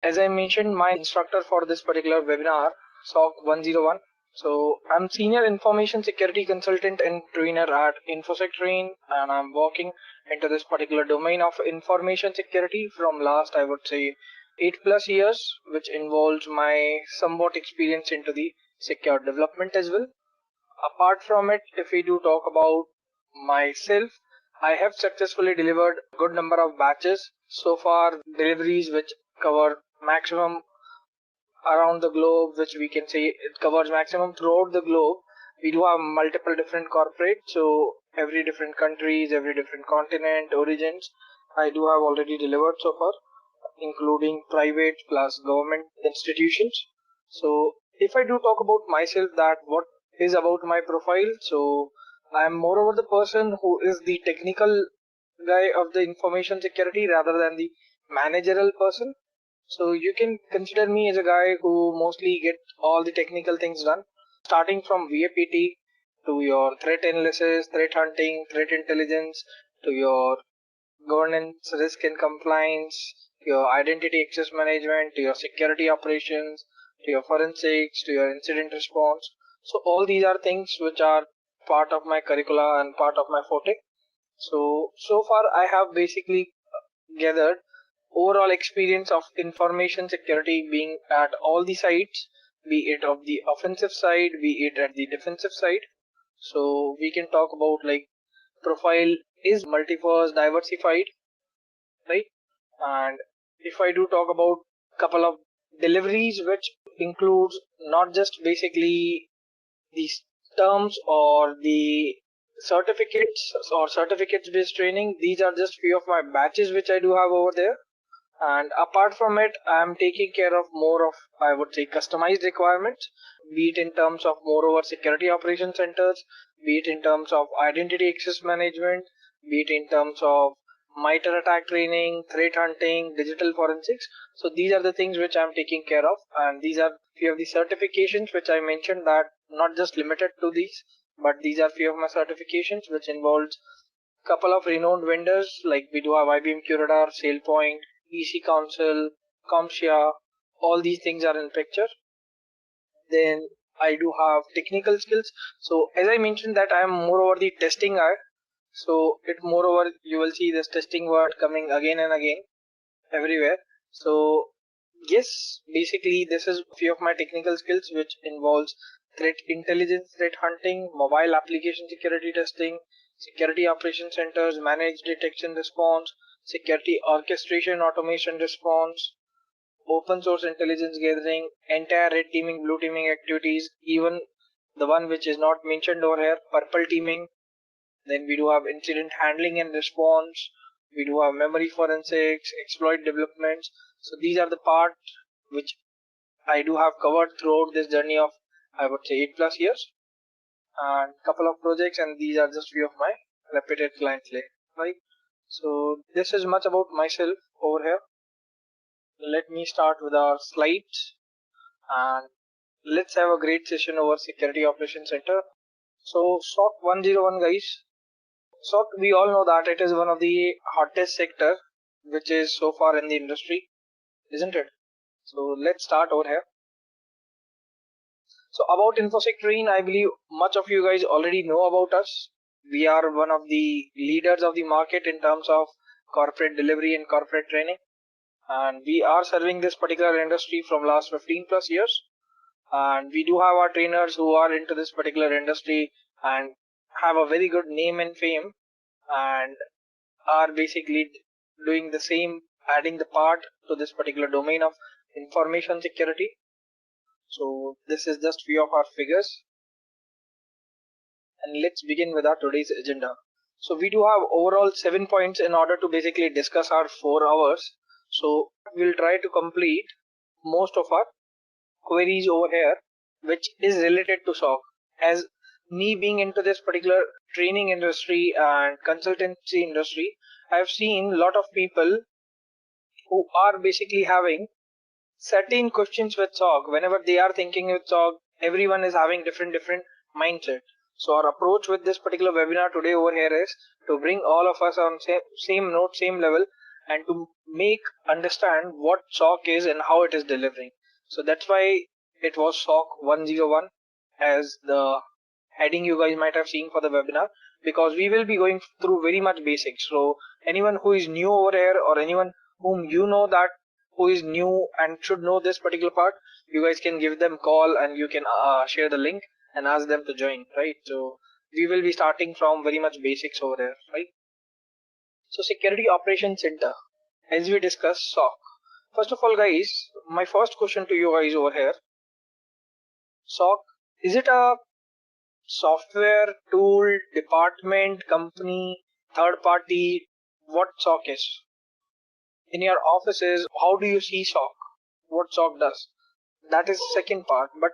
As I mentioned, my instructor for this particular webinar, SOC 101. So I'm Senior Information Security Consultant and Trainer at InfosecTrain, and I'm working into this particular domain of information security from last, I would say, 8+ years, which involves my somewhat experience into the secure development as well. Apart from it, if we do talk about myself, I have successfully delivered a good number of batches so far, deliveries which cover maximum around the globe, which we can say it covers maximum throughout the globe. We do have multiple different corporates, so every different countries, every different continent, origins, I do have already delivered so far, including private plus government institutions. So if I do talk about myself, that what is about my profile, so I am moreover the person who is the technical guy of the information security rather than the managerial person. So you can consider me as a guy who mostly get all the technical things done, starting from VAPT to your threat analysis, threat hunting, threat intelligence, to your governance, risk and compliance, to your identity access management, to your security operations, to your forensics, to your incident response. So all these are things which are part of my curricula and part of my forte. So far I have basically gathered overall experience of information security being at all the sides, be it of the offensive side, be it at the defensive side. So we can talk about like profile is multiverse diversified, right? And if I do talk about couple of deliveries which includes not just basically these terms or the certificates based training, these are just few of my batches which I do have over there. And apart from it, I'm taking care of more of, I would say, customized requirements, be it in terms of moreover security operation centers, be it in terms of identity access management, be it in terms of MITRE attack training, threat hunting, digital forensics. So these are the things which I'm taking care of, and these are few of the certifications which I mentioned, that not just limited to these, but these are few of my certifications which involves couple of renowned vendors, like we do have IBM QRadar, SailPoint, EC Council, CompTIA, all these things are in picture. Then I do have technical skills. So as I mentioned that I am moreover the testing guy. So it moreover you will see this testing word coming again and again everywhere. So yes, basically this is a few of my technical skills which involves threat intelligence, threat hunting, mobile application security testing, security operation centers, managed detection response, security orchestration automation response, open source intelligence gathering, entire red teaming, blue teaming activities, even the one which is not mentioned over here, purple teaming. Then we do have incident handling and response. We do have memory forensics, exploit developments. So these are the part which I do have covered throughout this journey of, I would say, 8+ years, and couple of projects, and these are just few of my repeated clients, right? So this is much about myself over here. Let me start with our slides, and let's have a great session over Security Operations Center. So SOC 101, guys. SOC, we all know that it is one of the hottest sector which is so far in the industry, isn't it? So let's start over here. So about InfosecTrain, I believe much of you guys already know about us. We are one of the leaders of the market in terms of corporate delivery and corporate training, and we are serving this particular industry from last 15+ years. And we do have our trainers who are into this particular industry and have a very good name and fame, and are basically doing the same, adding the part to this particular domain of information security. So this is just few of our figures, and let's begin with our today's agenda. So we do have overall 7 points in order to basically discuss our 4 hours. So we'll try to complete most of our queries over here which is related to SOC. As me being into this particular training industry and consultancy industry, I've seen a lot of people who are basically having certain questions with SOC. Whenever they are thinking with SOC, everyone is having different mindset. So our approach with this particular webinar today over here is to bring all of us on same note, same level, and to make understand what SOC is and how it is delivering. So that's why it was SOC 101 as the heading you guys might have seen for the webinar, because we will be going through very much basics. So anyone who is new over here, or anyone whom you know that who is new and should know this particular part, you guys can give them call and you can share the link and ask them to join, right? So we will be starting from very much basics over there, right? So Security Operations Center, as we discussed SOC. First of all guys, my first question to you guys over here, SOC, is it a software, tool, department, company, third party? What SOC is? In your offices, how do you see SOC? What SOC does? That is second part. But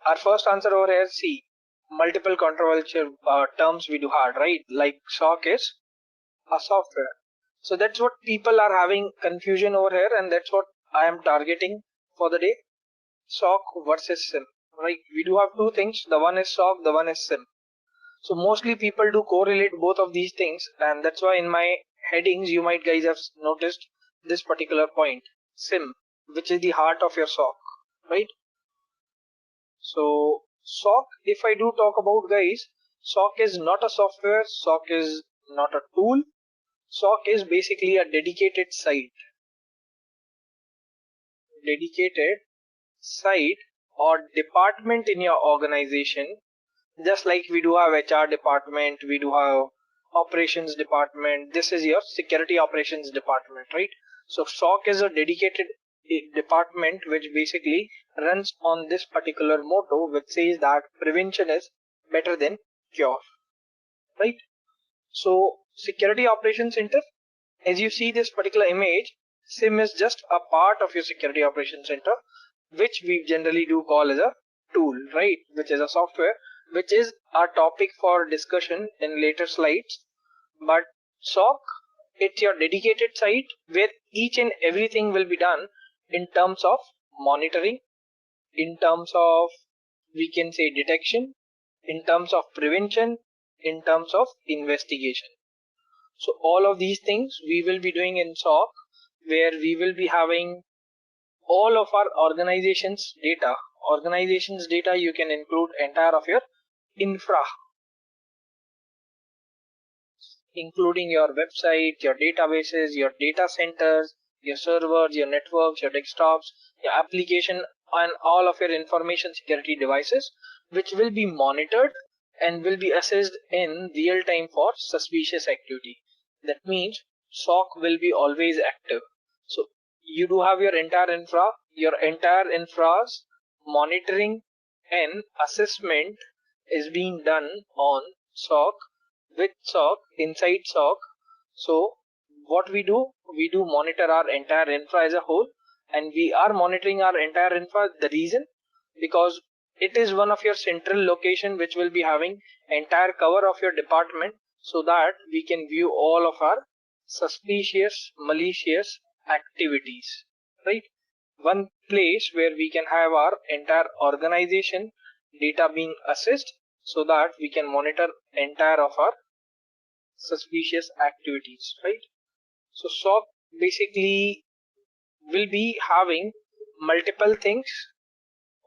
our first answer over here, see, multiple controversial terms we do have, right? Like SOC is a software. So that's what people are having confusion over here, and that's what I am targeting for the day. SOC versus SIM, right? We do have two things. The one is SOC, the one is SIM. So mostly people do correlate both of these things, and that's why in my headings you might guys have noticed this particular point, SIM, which is the heart of your SOC, right? So SOC, if I do talk about guys, SOC is not a software, SOC is not a tool. SOC is basically a dedicated site or department in your organization. Just like we do have HR department, we do have operations department. This is your security operations department, right? So SOC is a dedicated department which basically runs on this particular motto, which says that prevention is better than cure, right? So Security Operations Center, as you see this particular image, SIM is just a part of your Security Operations Center, which we generally do call as a tool, right? Which is a software, which is our topic for discussion in later slides. But SOC, it's your dedicated site where each and everything will be done in terms of monitoring, in terms of, we can say, detection, in terms of prevention, in terms of investigation. So all of these things we will be doing in SOC, where we will be having all of our organization's data. Organization's data, you can include entire of your infra, including your website, your databases, your data centers, your servers, your networks, your desktops, your application, and all of your information security devices, which will be monitored and will be assessed in real time for suspicious activity. That means SOC will be always active. So you do have your entire infra's monitoring and assessment is being done on SOC, with SOC, inside SOC. So what we do monitor our entire infra as a whole, and we are monitoring our entire infra. The reason, because it is one of your central location which will be having entire cover of your department, so that we can view all of our suspicious, malicious activities, right? One place where we can have our entire organization data being assessed, so that we can monitor entire of our suspicious activities, right? So SOC basically will be having multiple things.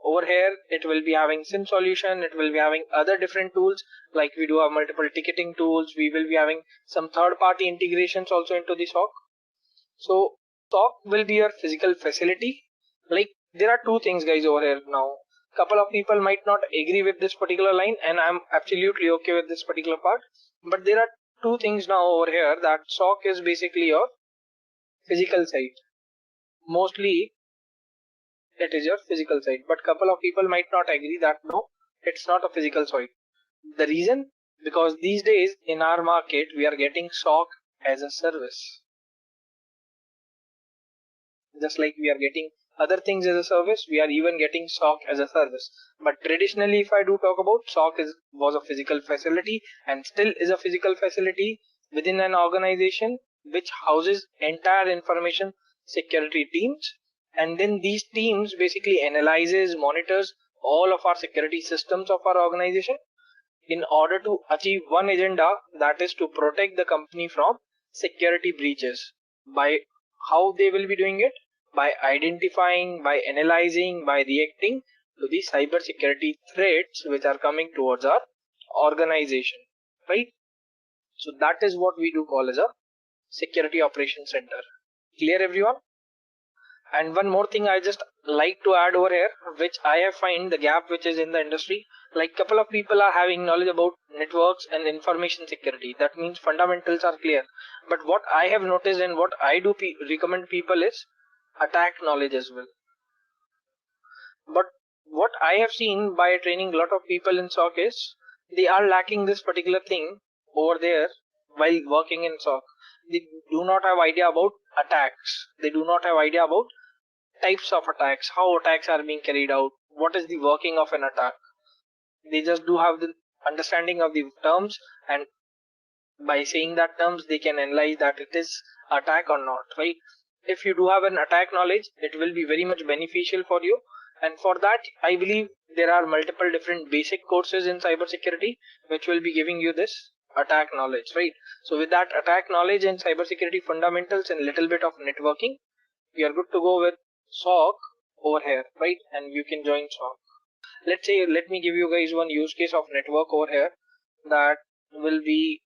Over here it will be having SIM solution, it will be having other different tools, like we do have multiple ticketing tools, we will be having some third-party integrations also into the SOC. So SOC will be your physical facility. Like, there are two things guys over here now. Couple of people might not agree with this particular line, and I'm absolutely okay with this particular part, but there are two things now over here, that SOC is basically your physical site. Mostly it is your physical site, but couple of people might not agree that no, it's not a physical site. The reason, because these days in our market we are getting SOC as a service. Just like we are getting other things as a service, we are even getting SOC as a service. But traditionally, if I do talk about, SOC was a physical facility and still is a physical facility within an organization which houses entire information security teams, and then these teams basically analyzes, monitors all of our security systems of our organization in order to achieve one agenda, that is to protect the company from security breaches. By how they will be doing it? By identifying, by analyzing, by reacting to the cybersecurity threats which are coming towards our organization, right? So that is what we do call as a security operations center. Clear, everyone? And one more thing I just like to add over here, which I have find the gap which is in the industry, like couple of people are having knowledge about networks and information security. That means fundamentals are clear. But what I have noticed and what I do recommend people is attack knowledge as well. But what I have seen by training a lot of people in SOC is they are lacking this particular thing over there while working in SOC. They do not have idea about attacks. They do not have idea about types of attacks, how attacks are being carried out, what is the working of an attack. They just do have the understanding of the terms, and by saying that terms they can analyze that it is attack or not, right? If you do have an attack knowledge, it will be very much beneficial for you. And for that, I believe there are multiple different basic courses in cybersecurity which will be giving you this attack knowledge, right? So with that attack knowledge and cybersecurity fundamentals and little bit of networking, we are good to go with SOC over here, right? And you can join SOC. Let's say, let me give you guys one use case of network over here that will be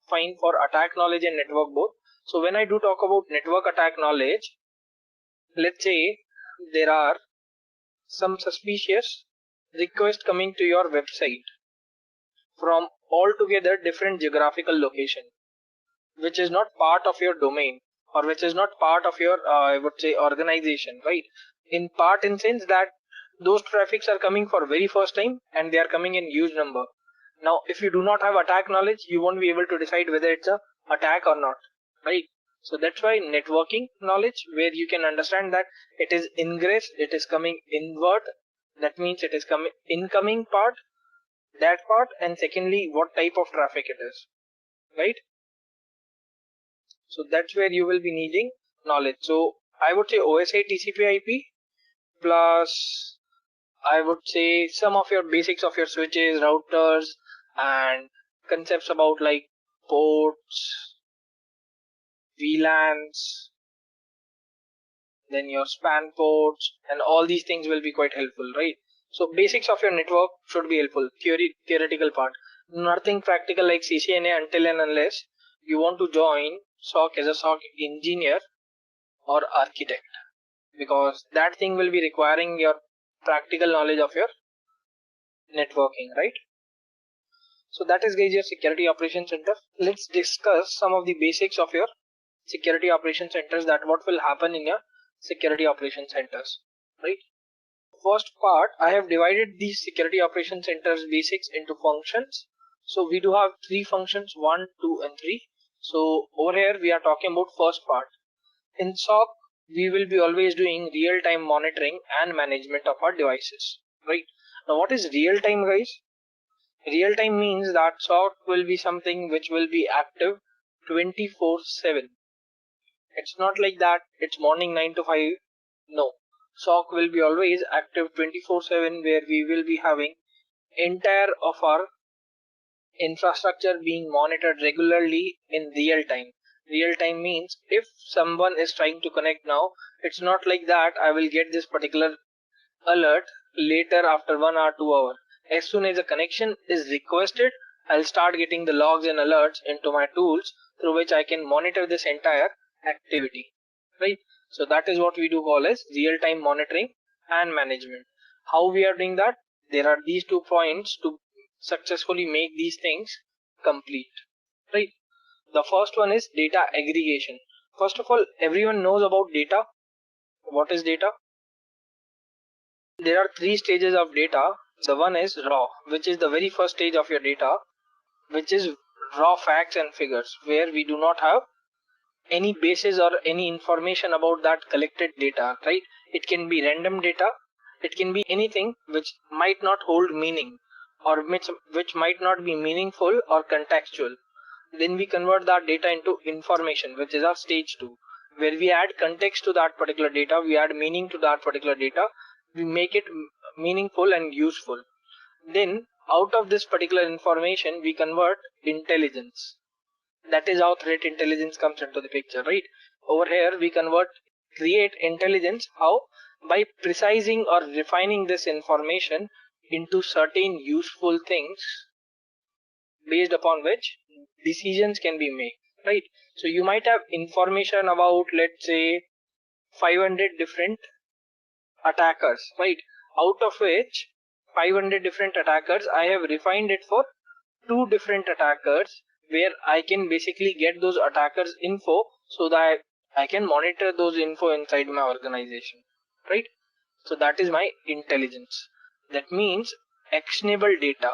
fine for attack knowledge and network both. So when I do talk about network attack knowledge, let's say there are some suspicious requests coming to your website from altogether different geographical location, which is not part of your domain or which is not part of your I would say organization, right? In part, in sense that those traffics are coming for very first time and they are coming in huge number. Now if you do not have attack knowledge, you won't be able to decide whether it's a attack or not, right? So that's why networking knowledge, where you can understand that it is ingress, it is coming inward, that means it is coming incoming part, that part, and secondly what type of traffic it is, right? So that's where you will be needing knowledge. So I would say OSI TCP IP plus I would say some of your basics of your switches, routers, and concepts about like ports, VLANs, then your span ports, and all these things will be quite helpful, right? So basics of your network should be helpful, theoretical part. Nothing practical like CCNA until and unless you want to join SOC as a SOC engineer or architect, because that thing will be requiring your practical knowledge of your networking, right? So that is guys your security operations center. Let's discuss some of the basics of your security operations centers, that what will happen in your security operations centers, right? First part, I have divided these security operations centers basics into functions. So we do have three functions, 1, 2 and 3. So over here we are talking about first part. In SOC, we will be always doing real-time monitoring and management of our devices, right? Now what is real-time, guys? Real-time means that SOC will be something which will be active 24/7. It's not like that it's morning 9 to 5. No, SOC will be always active 24/7, where we will be having entire of our infrastructure being monitored regularly in real time. Real time means if someone is trying to connect now, it's not like that I will get this particular alert later after 1 or 2 hours. As soon as a connection is requested, I'll start getting the logs and alerts into my tools through which I can monitor this entire activity, right? So that is what we do call as real-time monitoring and management. How we are doing that? There are these 2 points to successfully make these things complete, right? The first one is data aggregation. First of all, everyone knows about data. What is data? There are 3 stages of data. The one is raw, which is the very first stage of your data, which is raw facts and figures, where we do not have any basis or any information about that collected data, right? It can be random data, it can be anything which might not hold meaning, or which might not be meaningful or contextual. Then we convert that data into information, which is our stage 2, where we add context to that particular data, we add meaning to that particular data, we make it meaningful and useful. Then out of this particular information we convert intelligence. That is how threat intelligence comes into the picture, right? Over here, we create intelligence. How? By precising or refining this information into certain useful things based upon which decisions can be made, right? So you might have information about, let's say, 500 different attackers, right? Out of which 500 different attackers, I have refined it for 2 different attackers, where I can basically get those attackers info so that I can monitor those info inside my organization, right? So that is my intelligence. That means actionable data,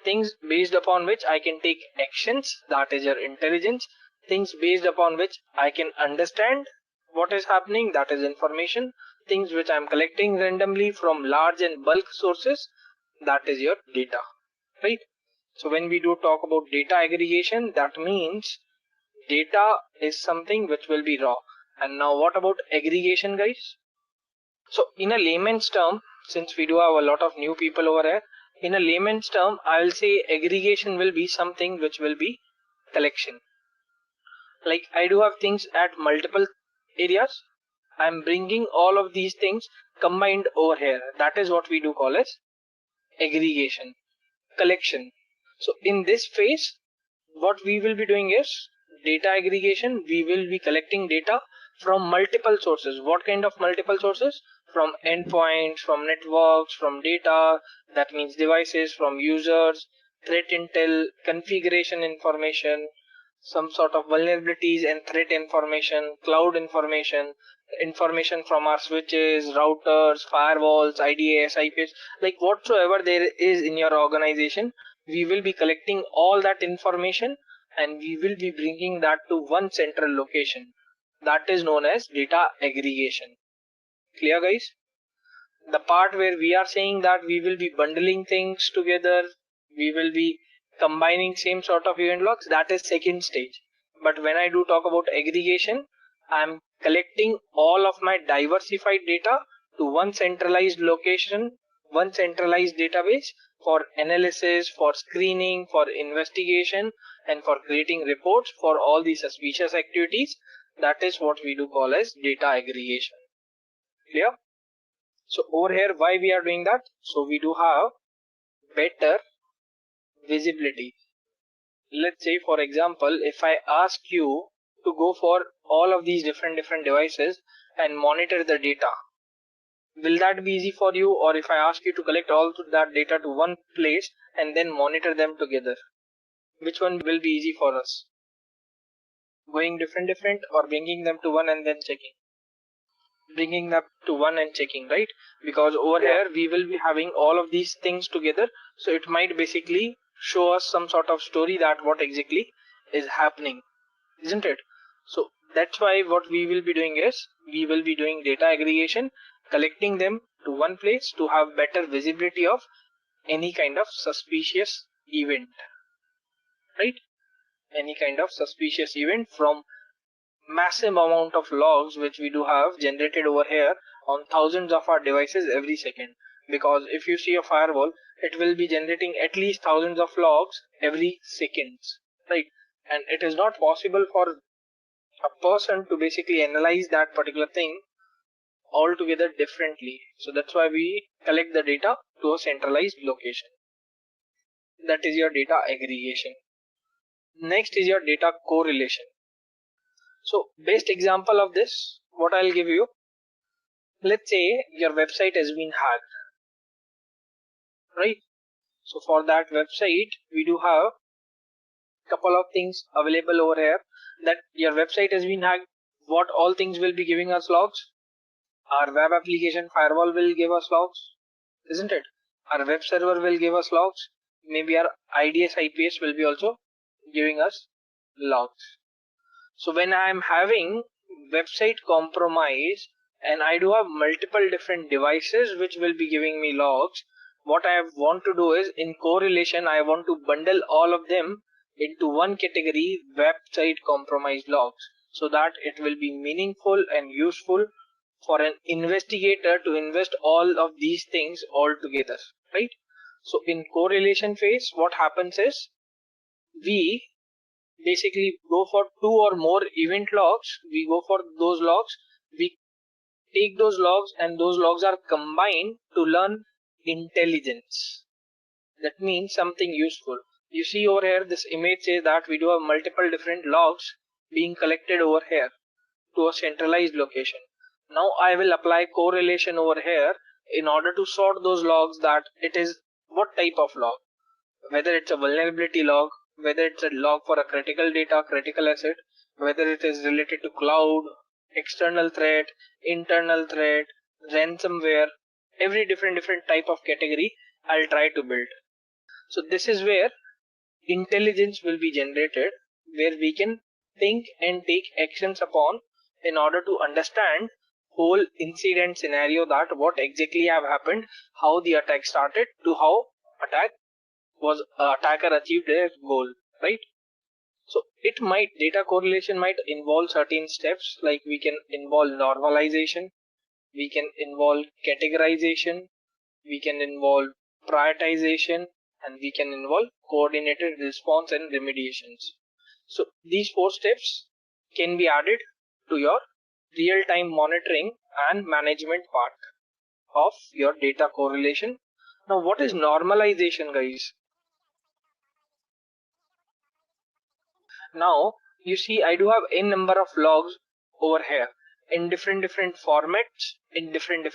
things based upon which I can take actions, that is your intelligence. Things based upon which I can understand what is happening, that is information. Things which I'm collecting randomly from large and bulk sources, that is your data, right? So when we do talk about data aggregation, that means data is something which will be raw. And now what about aggregation, guys? So in a layman's term, since we do have a lot of new people over here, in a layman's term, I will say aggregation will be something which will be collection. Like I do have things at multiple areas. I'm bringing all of these things combined over here. That is what we do call as aggregation, collection. So in this phase, what we will be doing is data aggregation. We will be collecting data from multiple sources. What kind of multiple sources? From endpoints, from networks, from data, that means devices, from users, threat intel, configuration information, some sort of vulnerabilities and threat information, cloud information, information from our switches, routers, firewalls, IDS, IPS, like whatsoever there is in your organization, we will be collecting all that information and we will be bringing that to one central location. That is known as data aggregation. Clear, guys? The part where we are saying that we will be bundling things together, we will be combining same sort of event logs, that is second stage. But when I do talk about aggregation, I'm collecting all of my diversified data to one centralized location, one centralized database for analysis, for screening, for investigation, and for creating reports for all the suspicious activities. That is what we do call as data aggregation. Clear? So over here, why we are doing that? So we do have better visibility. Let's say, for example, if I ask you to go for all of these different devices and monitor the data, will that be easy for you? Or if I ask you to collect all that data to one place and then monitor them together, which one will be easy for us? Going different or bringing them to one and then checking? Bringing them to one and checking, right? Because over here we will be having all of these things together, so it might basically show us some sort of story that what exactly is happening, isn't it? So that's why what we will be doing is we will be doing data aggregation, collecting them to one place to have better visibility of any kind of suspicious event, right? Any kind of suspicious event from massive amount of logs which we do have generated over here on thousands of our devices every second. Because if you see a firewall, it will be generating at least thousands of logs every second, right? And it is not possible for a person to basically analyze that particular thing altogether differently. So that's why we collect the data to a centralized location. That is your data aggregation. Next is your data correlation. So best example of this, what I'll give you, let's say your website has been hacked, right? So for that website, we do have a couple of things available over here. That your website has been hacked, what all things will be giving us logs? Our web application firewall will give us logs, isn't it? Our web server will give us logs. Maybe our IDS IPS will be also giving us logs. So when I am having website compromise and I do have multiple different devices which will be giving me logs, what I want to do is in correlation, I want to bundle all of them into one category, website compromise logs, so that it will be meaningful and useful for an investigator to invest all of these things all together, right? So in correlation phase, what happens is we basically go for 2 or more event logs. We go for those logs. We take those logs and those logs are combined to learn intelligence. That means something useful. You see over here, this image says that we do have multiple different logs being collected over here to a centralized location. Now I will apply correlation over here in order to sort those logs, that it is what type of log, whether it's a vulnerability log, whether it's a log for a critical data, critical asset, whether it is related to cloud, external threat, internal threat, ransomware, every different type of category I'll try to build. So this is where intelligence will be generated, where we can think and take actions upon in order to understand whole incident scenario, that what exactly have happened, how the attack started, to how attacker achieved their goal, right? So data correlation might involve certain steps, like we can involve normalization, we can involve categorization, we can involve prioritization, and we can involve coordinated response and remediations. So these 4 steps can be added to your real-time monitoring and management part of your data correlation. Now, what is normalization, guys? Now, you see, I do have n number of logs over here in different formats, in different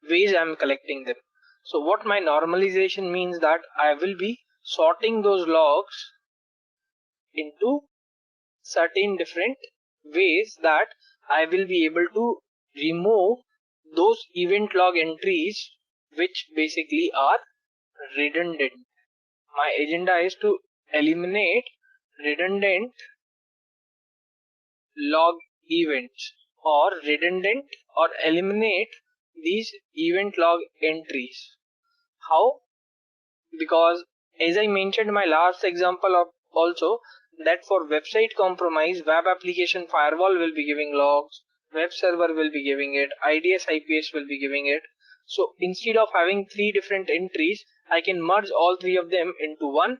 ways I'm collecting them. So what my normalization means, that I will be sorting those logs into certain different ways, that I will be able to remove those event log entries which basically are redundant. My agenda is to eliminate redundant log events, or redundant, or eliminate these event log entries. How? Because as I mentioned in my last example of also, that for website compromise, web application firewall will be giving logs, web server will be giving it, IDS IPS will be giving it. So instead of having 3 different entries, I can merge all 3 of them into one,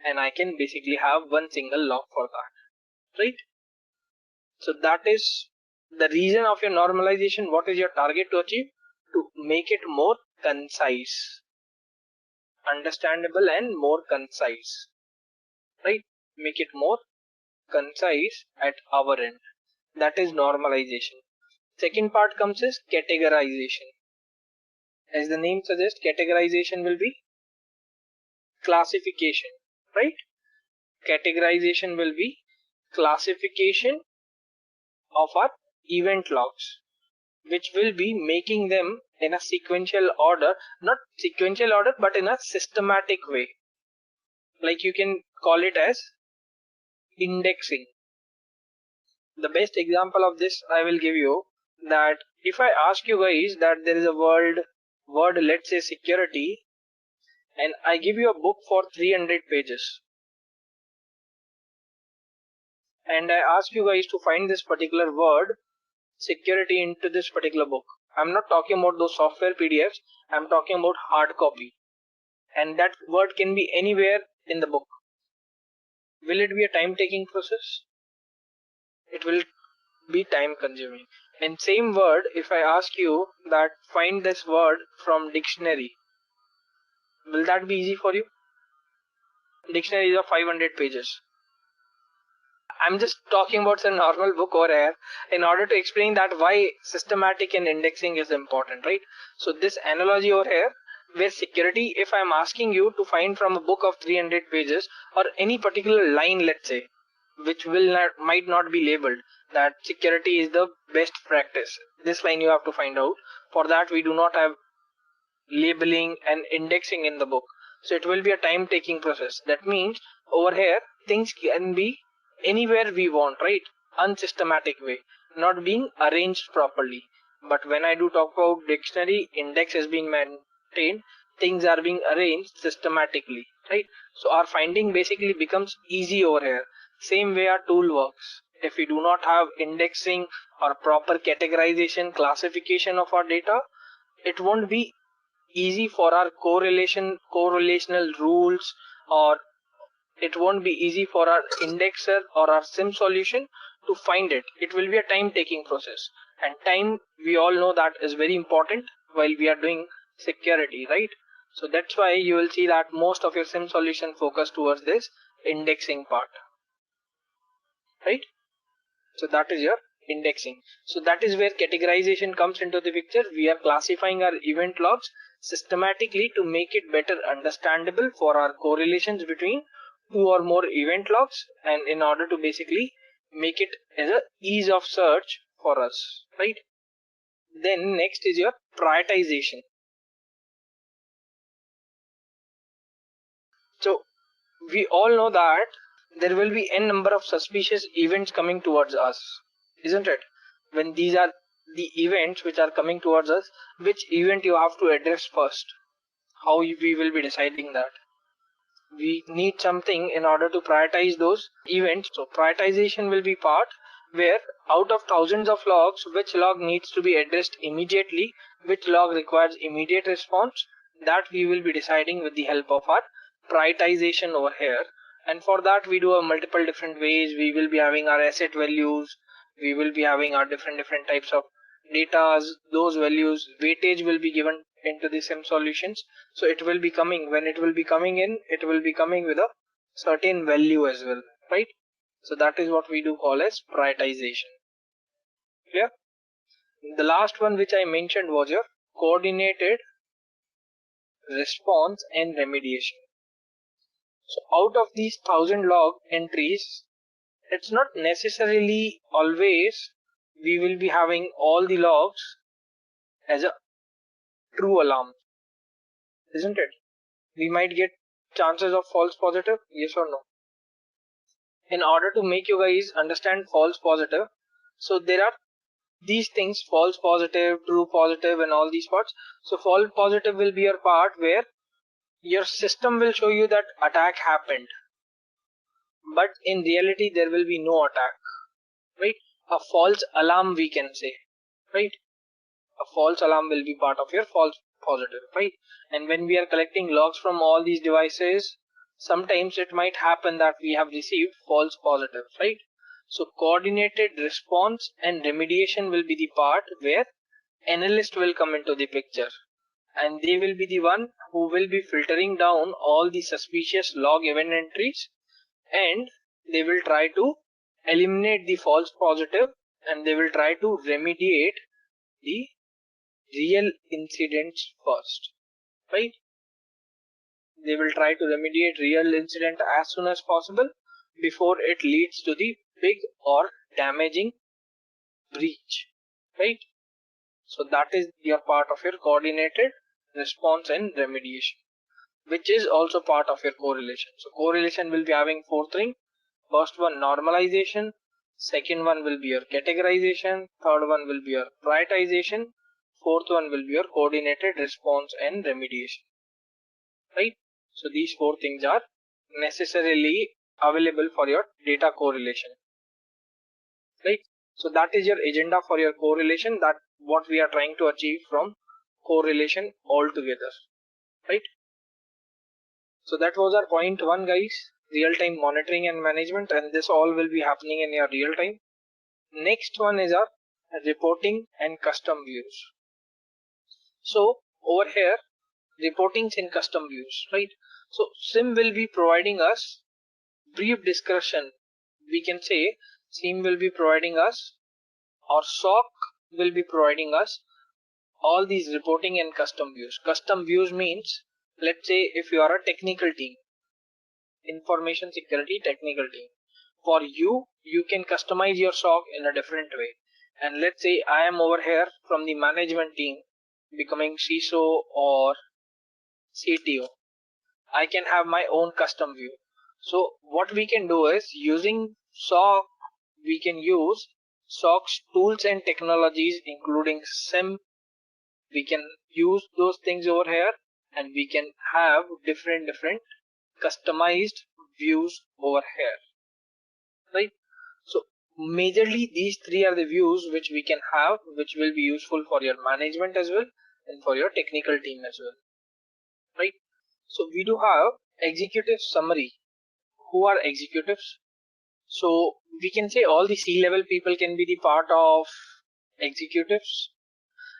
and I can basically have one single log for that, right? So that is the reason of your normalization. What is your target to achieve? To make it more concise, understandable, and more concise, right? Make it more concise at our end. That is normalization. Second part comes is categorization. As the name suggests, categorization will be classification, right? Categorization will be classification of our event logs, which will be making them in a sequential order, not sequential order, but in a systematic way. Like you can call it as indexing. The best example of this I will give you, that if I ask you guys that there is a word, let's say security, and I give you a book for 300 pages, and I ask you guys to find this particular word security into this particular book. I'm not talking about those software PDFs, I'm talking about hard copy, and that word can be anywhere in the book. Will it be a time taking process? It will be time consuming. And same word, if I ask you that find this word from dictionary, will that be easy for you? Dictionary is of 500 pages. I'm just talking about a normal book over here in order to explain that why systematic and indexing is important, right? So this analogy over here, where security, if I'm asking you to find from a book of 300 pages or any particular line, let's say, which might not be labeled that security is the best practice, this line you have to find out. For that, we do not have labeling and indexing in the book, so it will be a time taking process. That means over here things can be anywhere we want, right? Unsystematic way, not being arranged properly. But when I do talk about dictionary, index is being maintained, things are being arranged systematically, right? So our finding basically becomes easy over here. Same way our tool works. If we do not have indexing or proper categorization, classification of our data, it won't be easy for our correlational rules or it won't be easy for our indexer or our SIEM solution to find it. It will be a time taking process, and time, we all know, that is very important while we are doing security, right? So that's why you will see that most of your SIEM solution focus towards this indexing part, right? So that is your indexing. So that is where categorization comes into the picture. We are classifying our event logs systematically to make it better understandable for our correlations between two or more event logs, and in order to basically make it as a ease of search for us, right? Then next is your prioritization. So we all know that there will be n number of suspicious events coming towards us, isn't it? When these are the events which are coming towards us, which event you have to address first? How we will be deciding that? We need something in order to prioritize those events. So prioritization will be part where out of thousands of logs, which log needs to be addressed immediately, which log requires immediate response, that we will be deciding with the help of our prioritization over here. And for that we do a multiple different ways. We will be having our asset values, we will be having our different types of data. Those values weightage will be given into the SIEM solutions. So it will be coming, when it will be coming in, it will be coming with a certain value as well, right? So that is what we do call as prioritization. Clear? The last one which I mentioned was your coordinated response and remediation. So out of these 1000 log entries, it's not necessarily always we will be having all the logs as a true alarm, isn't it? We might get chances of false positive, yes or no? In order to make you guys understand false positive, so there are these things: false positive, true positive, and all these parts. So false positive will be your part where your system will show you that attack happened, but in reality there will be no attack, right? A false alarm, we can say, right? A false alarm will be part of your false positive, right? And when we are collecting logs from all these devices, sometimes it might happen that we have received false positives, right? So coordinated response and remediation will be the part where analyst will come into the picture, and they will be the one who will be filtering down all the suspicious log event entries, and they will try to eliminate the false positive, and they will try to remediate the real incidents first, right? They will try to remediate real incident as soon as possible before it leads to the big or damaging breach, right? So that is your part of your coordinated response and remediation, which is also part of your correlation. So correlation will be having four things. First one, normalization. Second one will be your categorization. Third one will be your prioritization. Fourth one will be your coordinated response and remediation, right? So these four things are necessarily available for your data correlation, right? So that is your agenda for your correlation, that what we are trying to achieve from correlation altogether, right? So that was our point one, guys, real-time monitoring and management, and this all will be happening in your real time. Next one is our reporting and custom views. So over here, reportings in custom views, right? So SIEM will be providing us brief discussion. We can say SIEM will be providing us, or SOC will be providing us, all these reporting and custom views. Custom views means, let's say if you are a technical team, information security technical team, for you, you can customize your SOC in a different way. And let's say I am over here from the management team, becoming CISO or CTO. I can have my own custom view. So what we can do is, using SOC, we can use SOC's tools and technologies, including SIEM. We can use those things over here, and we can have different customized views over here, right? So majorly these three are the views which we can have, which will be useful for your management as well and for your technical team as well, right? So we do have executive summary. who are executives? So we can say all the C-level people can be the part of executives.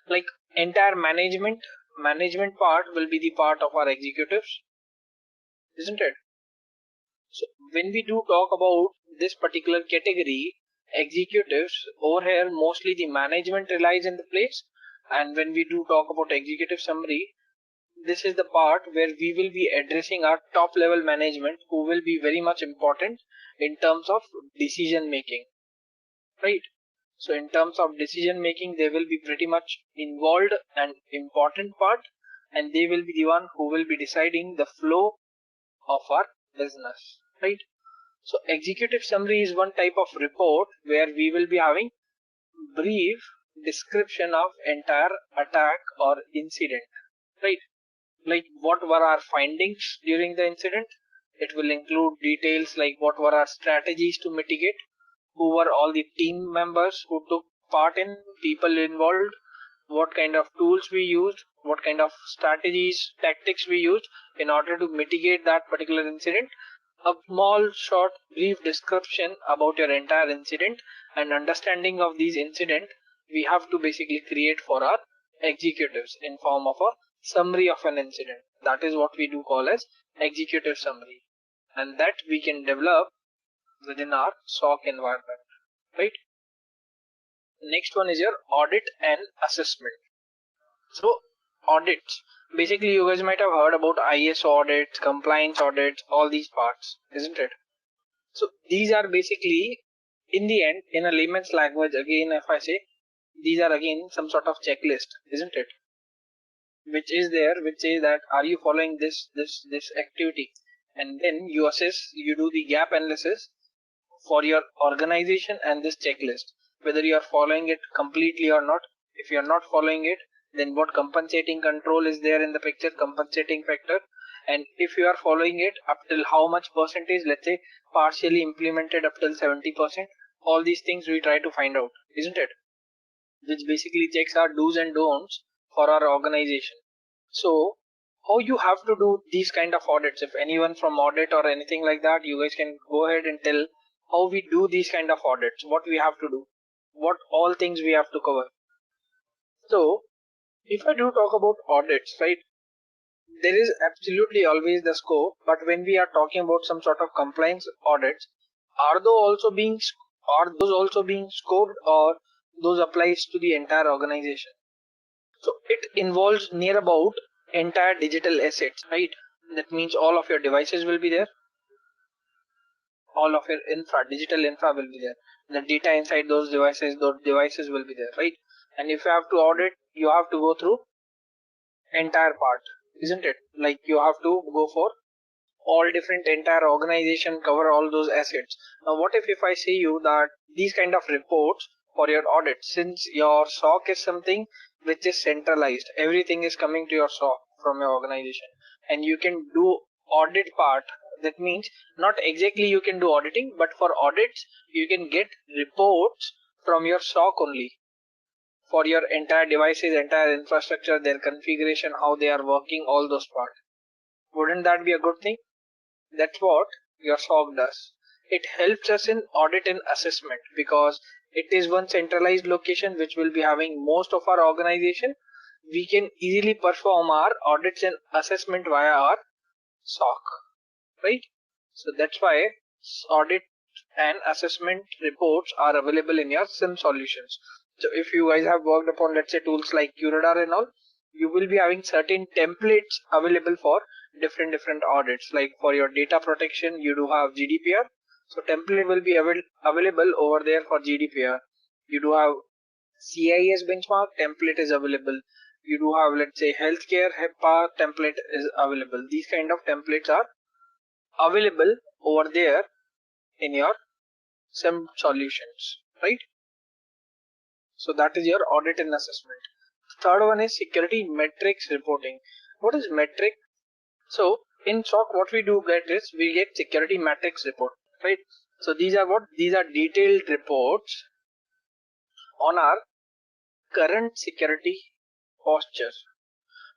Like entire management part will be the part of our executives, isn't it? So when we do talk about this particular category, executives, over here mostly the management relies in the place. And when we do talk about executive summary, this is the part where we will be addressing our top level management, who will be very much important in terms of decision making, right? So in terms of decision making, they will be pretty much involved and important part, and they will be the one who will be deciding the flow of our business, right? So executive summary is one type of report where we will be having brief description of entire attack or incident, right? Like what were our findings during the incident. It will include details like what were our strategies to mitigate, who were all the team members who took part in, people involved, what kind of tools we used, what kind of strategies, tactics we used in order to mitigate that particular incident. A small, short, brief description about your entire incident and understanding of these incident we have to basically create for our executives in form of a summary of an incident. That is what we do call as executive summary, and that we can develop within our SOC environment, right? Next one is your audit and assessment. So audits, basically you guys might have heard about ISO audits, compliance audits, all these parts, isn't it? So these are basically, in the end, in a layman's language, again if I say, these are again some sort of checklist, isn't it? Which is there, which says that are you following this activity, and then you assess, you do the gap analysis for your organization and this checklist, whether you are following it completely or not. If you are not following it, then what compensating control is there in the picture, compensating factor, and if you are following it up till how much percentage, let's say partially implemented up till 70%, all these things we try to find out, isn't it? Which basically checks our do's and don'ts for our organization. So how you have to do these kind of audits, if anyone from audit or anything like that, you guys can go ahead and tell how we do these kind of audits, what we have to do, what all things we have to cover. So if I do talk about audits, right, there is absolutely always the scope, but when we are talking about some sort of compliance audits, are those also being scoped, or those applies to the entire organization? So it involves near about entire digital assets, right? That means all of your devices will be there, all of your digital infra will be there. The data inside those devices will be there, right? And if you have to audit, you have to go through entire part, isn't it? Like you have to go for all different entire organization, cover all those assets. Now what if I say you that these kind of reports for your audit, since your SOC is something which is centralized, everything is coming to your SOC from your organization, and you can do audit part. That means not exactly you can do auditing, but for audits you can get reports from your SOC only for your entire devices, entire infrastructure, their configuration, how they are working, all those parts. Wouldn't that be a good thing? That's what your SOC does. It helps us in audit and assessment because it is one centralized location which will be having most of our organization. We can easily perform our audits and assessment via our SOC, right? So that's why audit and assessment reports are available in your SIEM solutions. So if you guys have worked upon, let's say, tools like QRadar and all, you will be having certain templates available for different audits. Like for your data protection, you do have GDPR. So template will be available over there for GDPR. You do have CIS benchmark template is available. You do have, let's say, healthcare HIPAA template is available. These kind of templates are available over there in your SIEM solutions, right? So that is your audit and assessment. Third one is security metrics reporting. What is metric? So in SOC, what we do get is we get security metrics report, right? So these are what? These are detailed reports on our current security posture.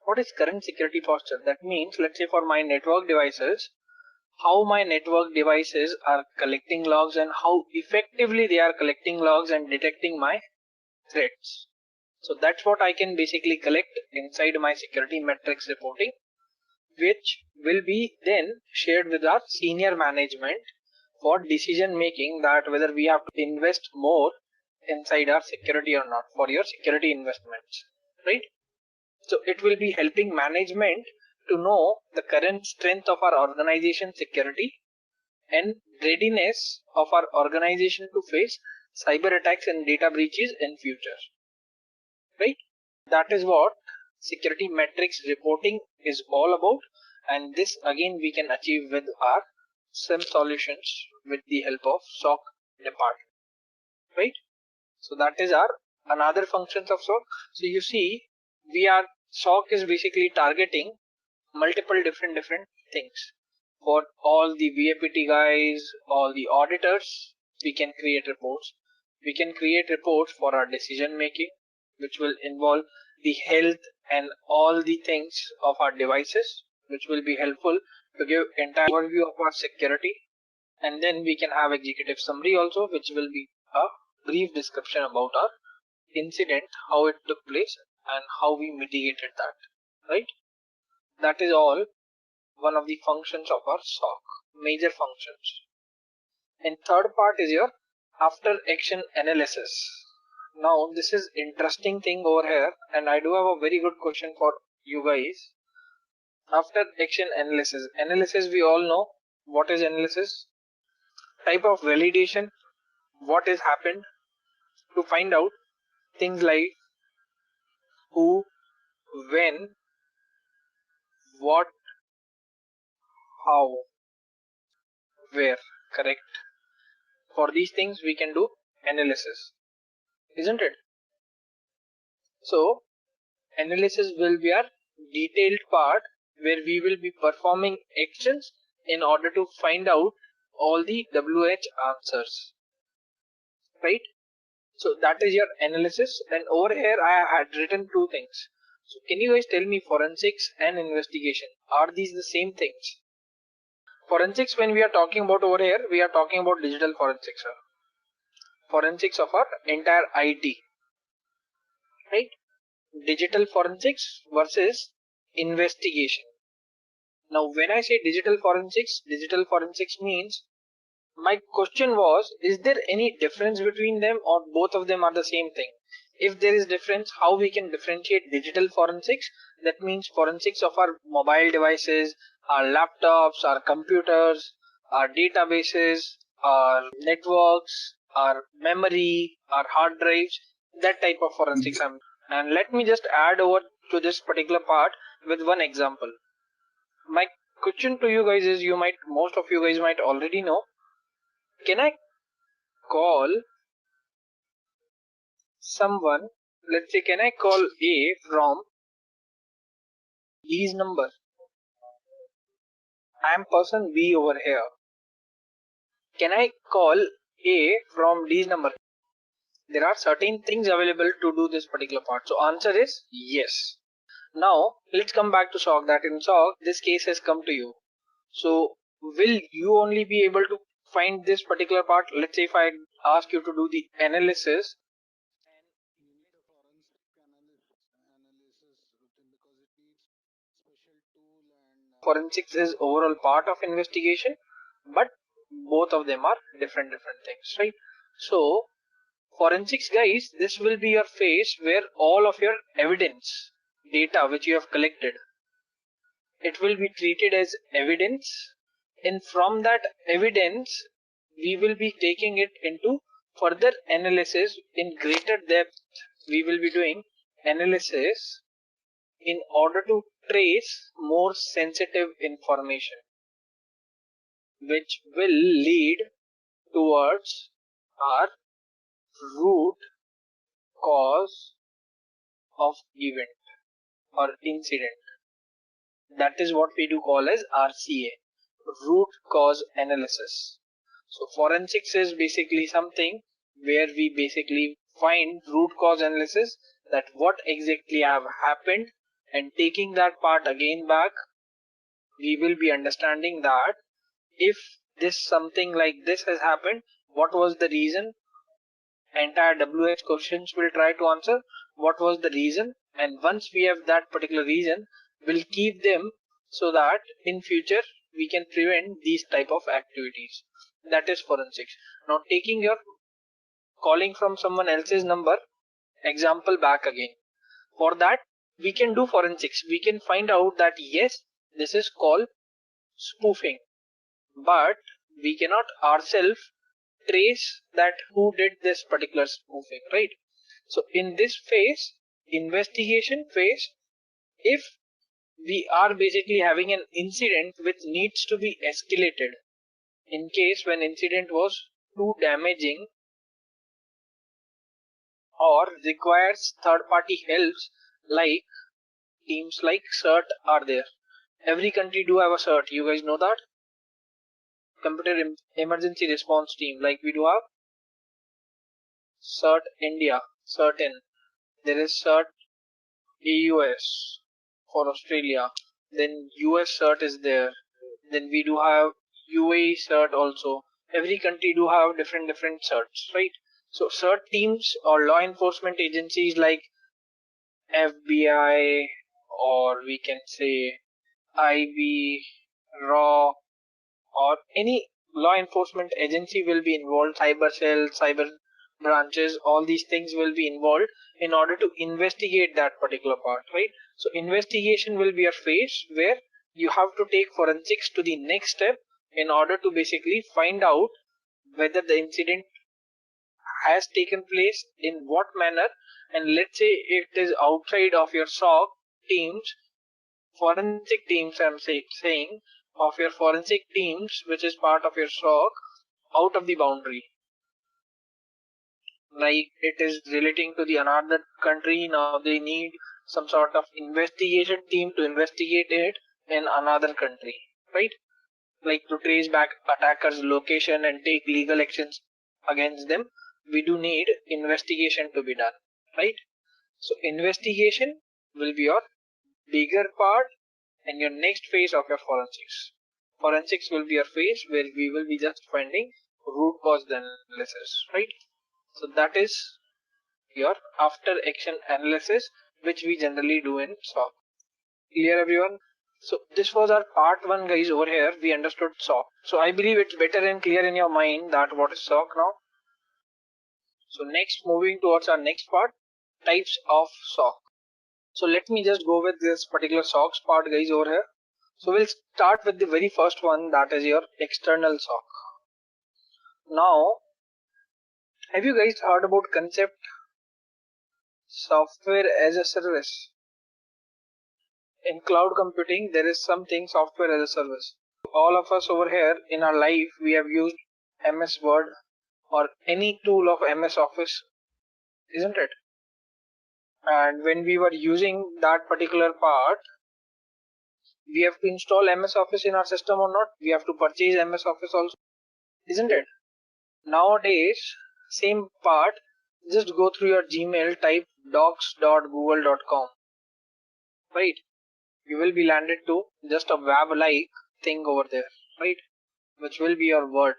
What is current security posture? That means, let's say for my network devices, how my network devices are collecting logs and how effectively they are collecting logs and detecting my threats. So that's what I can basically collect inside my security metrics reporting, which will be then shared with our senior management for decision making, that whether we have to invest more inside our security or not for your security investments, right? So it will be helping management to know the current strength of our organization security and readiness of our organization to face cyber attacks and data breaches in future, right? That is what security metrics reporting is all about, and this again we can achieve with our SIEM solutions with the help of SOC department, right? So that is our another functions of SOC. So you see, SOC is basically targeting multiple different things. For all the VAPT guys, all the auditors, we can create reports. We can create reports for our decision making, which will involve the health and all the things of our devices, which will be helpful to give entire overview of our security. And then we can have executive summary also, which will be a brief description about our incident, how it took place and how we mitigated that, right? That is all one of the functions of our SOC, major functions. And third part is your after action analysis. Now this is interesting thing over here, and I do have a very good question for you guys. After action analysis. Analysis, we all know what is analysis. Type of validation, what has happened, to find out things like who, when, what, how, where, correct? For these things we can do analysis, isn't it? So analysis will be our detailed part where we will be performing actions in order to find out all the WH answers, right? So that is your analysis, and over here I had written two things. So can you guys tell me, forensics and investigation, are these the same things? Forensics, when we are talking about over here, we are talking about digital forensics, sir. Forensics of our entire IT, right? Digital forensics versus investigation. Now when I say digital forensics means, my question was, is there any difference between them or both of them are the same thing? If there is difference, how we can differentiate digital forensics? That means forensics of our mobile devices, our laptops, our computers, our databases, our networks, our memory, our hard drives, that type of forensics. And let me just add over to this particular part with one example. My question to you guys is, most of you guys might already know, can I call someone, let's say, can I call A from B's number? I am person B over here. Can I call A from D's number? There are certain things available to do this particular part. So answer is yes. Now let's come back to SOC. That in SOC, this case has come to you. So will you only be able to find this particular part? Let's say if I ask you to do the analysis. Forensics is overall part of investigation, but both of them are different things, right? So forensics guys, this will be your phase where all of your evidence data which you have collected, it will be treated as evidence, and from that evidence we will be taking it into further analysis in greater depth. We will be doing analysis in order to trace more sensitive information, which will lead towards our root cause of event or incident. That is what we do call as RCA, root cause analysis. So forensics is basically something where we basically find root cause analysis, that what exactly have happened, and taking that part again back, we will be understanding that if this something like this has happened, what was the reason? Entire WH questions will try to answer what was the reason, and once we have that particular reason, we'll keep them so that in future we can prevent these type of activities. That is forensics. Now taking your calling from someone else's number example back again. For that, we can do forensics. We can find out that yes, this is called spoofing, but we cannot ourselves trace that who did this particular spoofing, right? So in this phase, investigation phase, if we are basically having an incident which needs to be escalated, in case when incident was too damaging or requires third party helps, like teams like CERT are there. Every country do have a CERT, you guys know that? Computer Emergency Response Team, like we do have CERT India, certain. There is CERT AUS for Australia. Then US CERT is there. Then we do have UAE CERT also. Every country do have different certs, right? So CERT teams or law enforcement agencies like FBI, or we can say IB, RAW, or any law enforcement agency will be involved. Cyber cell, cyber branches, all these things will be involved in order to investigate that particular part, right? So investigation will be a phase where you have to take forensics to the next step in order to basically find out whether the incident has taken place in what manner, and let's say it is outside of your SOC teams, forensic teams I'm saying, of your forensic teams, which is part of your SOC, out of the boundary. Like it is relating to the another country, now they need some sort of investigation team to investigate it in another country, right? Like to trace back attackers' location and take legal actions against them. We do need investigation to be done, right? So investigation will be your bigger part and your next phase of your forensics. Forensics will be your phase where we will be just finding root cause analysis, right? So that is your after action analysis, which we generally do in SOC. Clear everyone? So this was our part 1 guys. Over here we understood SOC. So I believe it's better and clear in your mind that what is SOC now. So next, moving towards our next part, types of SOC. So let me just go with this particular SOCs part guys over here. So we'll start with the very first one, that is your external SOC. Now, have you guys heard about concept software as a service? In cloud computing, there is something software as a service. All of us over here in our life, we have used MS Word or any tool of MS Office, isn't it? And when we were using that particular part, we have to install MS Office in our system or not? We have to purchase MS Office also, isn't it? Nowadays, same part, just go through your Gmail, type docs.google.com, right? You will be landed to just a web-like thing over there, right? Which will be your Word.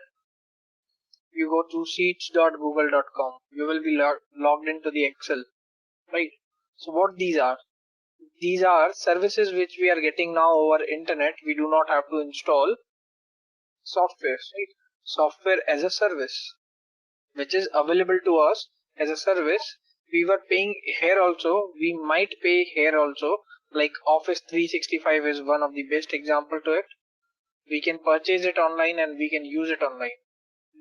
You go to sheets.google.com, you will be logged into the Excel, right? So what these are? These are services which we are getting now over internet. We do not have to install software, right? Software as a service, which is available to us as a service. We were paying here also, we might pay here also, like Office 365 is one of the best example to it. We can purchase it online and we can use it online.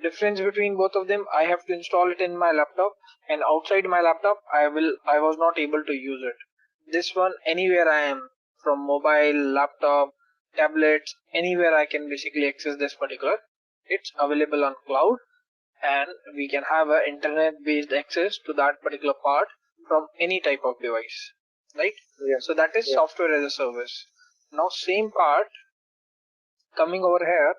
Difference between both of them, I have to install it in my laptop, and outside my laptop I was not able to use it. This one, anywhere I am, from mobile, laptop, tablets, anywhere I can basically access this particular. It's available on cloud, and we can have an internet based access to that particular part from any type of device, right? Yeah. So that is software as a service. Now same part coming over here,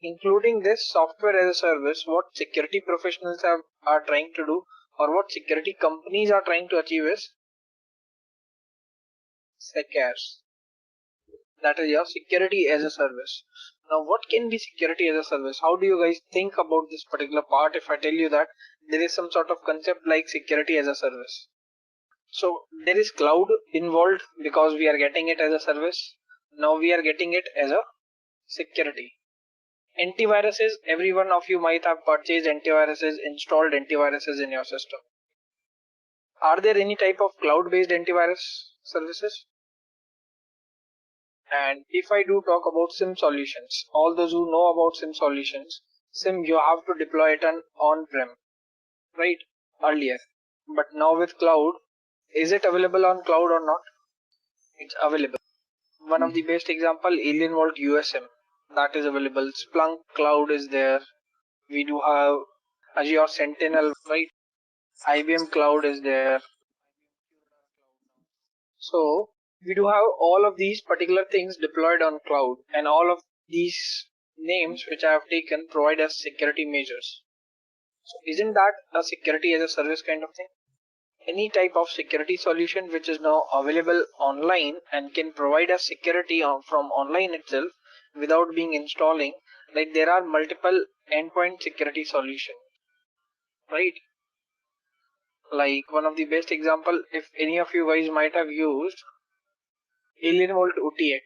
including this software as a service, what security professionals are trying to do, or what security companies are trying to achieve is SecAS. That is your security as a service. Now, what can be security as a service? How do you guys think about this particular part if I tell you that there is some sort of concept like security as a service? So there is cloud involved because we are getting it as a service. Now we are getting it as a security. Antiviruses, every one of you might have purchased antiviruses, installed antiviruses in your system. Are there any type of cloud-based antivirus services? And if I do talk about SIEM solutions, all those who know about SIEM solutions, SIEM you have to deploy it on-prem, right? Earlier. But now with cloud, is it available on cloud or not? It's available. One of the best example, Alien Vault USM, that is available. Splunk Cloud is there. We do have Azure Sentinel, right? IBM Cloud is there. So we do have all of these particular things deployed on cloud, and all of these names which I have taken provide us security measures. So isn't that a security as a service kind of thing? Any type of security solution which is now available online and can provide us security from online itself without being installing, like there are multiple endpoint security solution, right? Like one of the best example, if any of you guys might have used Alien Vault OTX,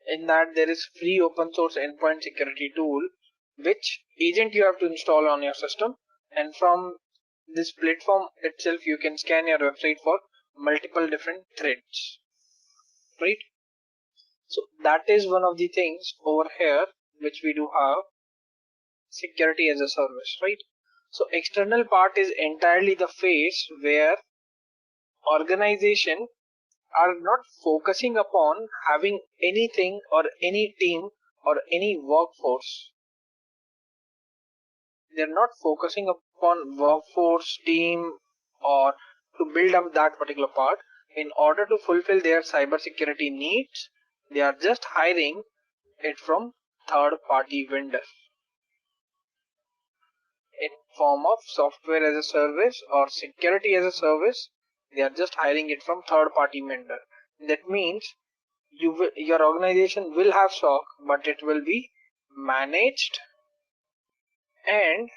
in that there is free open source endpoint security tool which agent you have to install on your system, and from this platform itself you can scan your website for multiple different threats, right? So that is one of the things over here which we do have security as a service, right? So external part is entirely the phase where organization are not focusing upon having anything or any team or any workforce. They're not focusing upon workforce, team, or to build up that particular part. In order to fulfill their cybersecurity needs, they are just hiring it from third-party vendor in form of software as a service or security as a service. They are just hiring it from third-party vendor. That means your organization will have SOC, but it will be managed and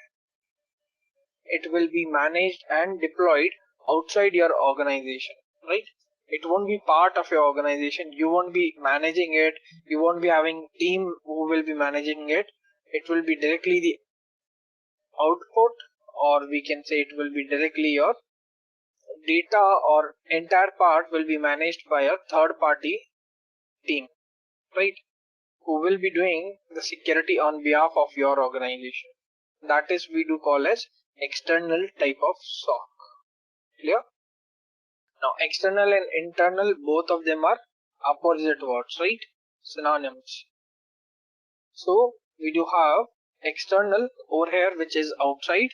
deployed outside your organization, right? It won't be part of your organization. You won't be managing it. You won't be having team who will be managing it. It will be directly the output, or we can say it will be directly your data, or entire part will be managed by a third party team, right? Who will be doing the security on behalf of your organization. That is we do call as external type of SOC. Clear? Now external and internal, both of them are opposite words, right? Synonyms. So we do have external over here which is outside,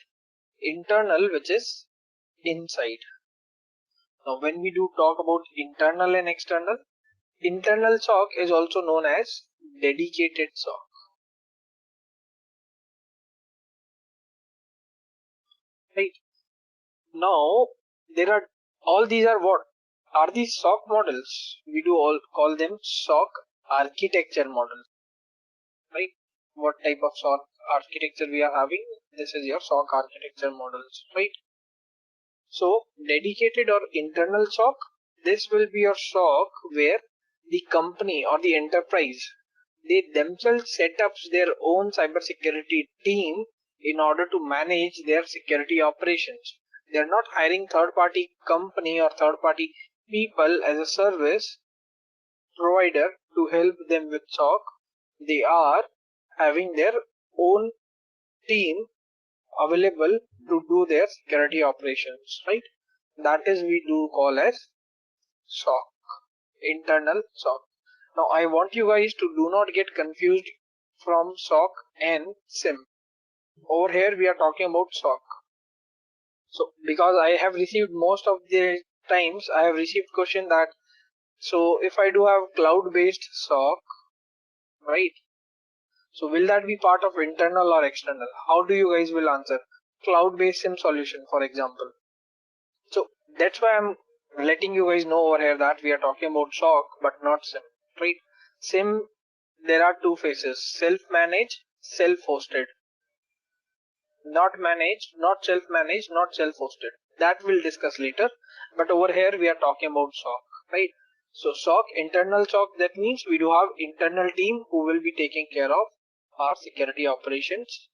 internal which is inside. Now when we do talk about internal and external, internal SOC is also known as dedicated SOC. Right? Now there are all these are what are these SOC models? We do all call them SOC architecture models, right? What type of SOC architecture we are having? This is your SOC architecture models, right? So dedicated or internal SOC, this will be your SOC where the company or the enterprise, they themselves set up their own cybersecurity team in order to manage their security operations. They're not hiring third-party company or third-party people as a service provider to help them with SOC. They are having their own team available to do their security operations, right? That is we do call as SOC, internal SOC. Now I want you guys to do not get confused from SOC and SIEM. Over here we are talking about SOC. So because I have received most of the times I have received question that, so if I do have cloud-based SOC, right? So will that be part of internal or external? How do you guys will answer? Cloud-based SIEM solution, for example. So that's why I'm letting you guys know over here that we are talking about SOC but not SIEM, right? SIEM, there are two phases: self-managed, self-hosted. Not managed, not self-managed, not self-hosted. That we'll discuss later. But over here we are talking about SOC, right? So SOC, internal SOC, that means we do have internal team who will be taking care of our security operations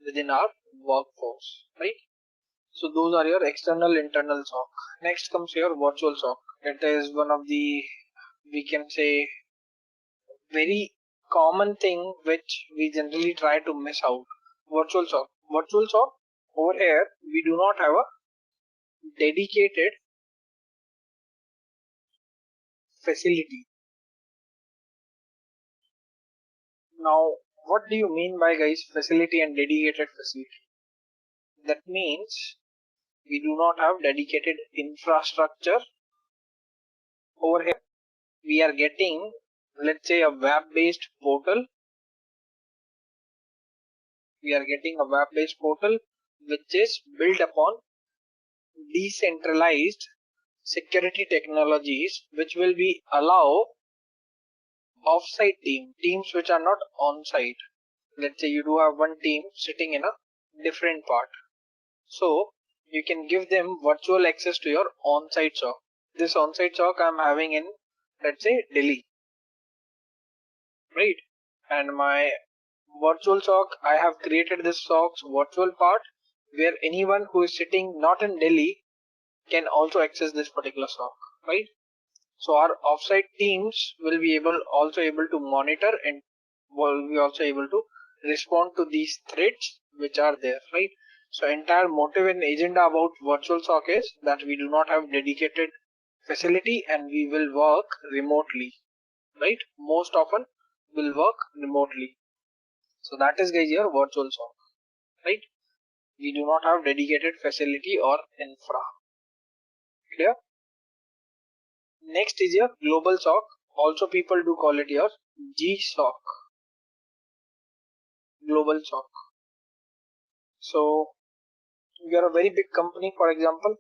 within our workforce, right? So those are your external, internal SOC. Next comes your virtual SOC. It is one of the, we can say, very common thing which we generally try to miss out. Virtual SOC. Virtual SOC, over here we do not have a dedicated facility. Now, what do you mean by, guys, facility and dedicated facility? That means we do not have dedicated infrastructure. Over here we are getting, let's say, a web-based portal. We are getting a web-based portal which is built upon decentralized security technologies, which will be allow off-site teams which are not on-site. Let's say you do have one team sitting in a different part, so you can give them virtual access to your on-site SOC. This on-site SOC I'm having in, let's say, Delhi, right? And my virtual SOC, I have created this SOC's virtual part where anyone who is sitting not in Delhi can also access this particular SOC, right? So our offsite teams will be also able to monitor and will be also able to respond to these threats which are there, right? So entire motive and agenda about virtual SOC is that we do not have dedicated facility and we will work remotely, right? Most often will work remotely. So that is, guys, your virtual SOC, right? We do not have dedicated facility or infra. Clear? Next is your global SOC. Also people do call it your GSOC. Global SOC. So we are a very big company, for example.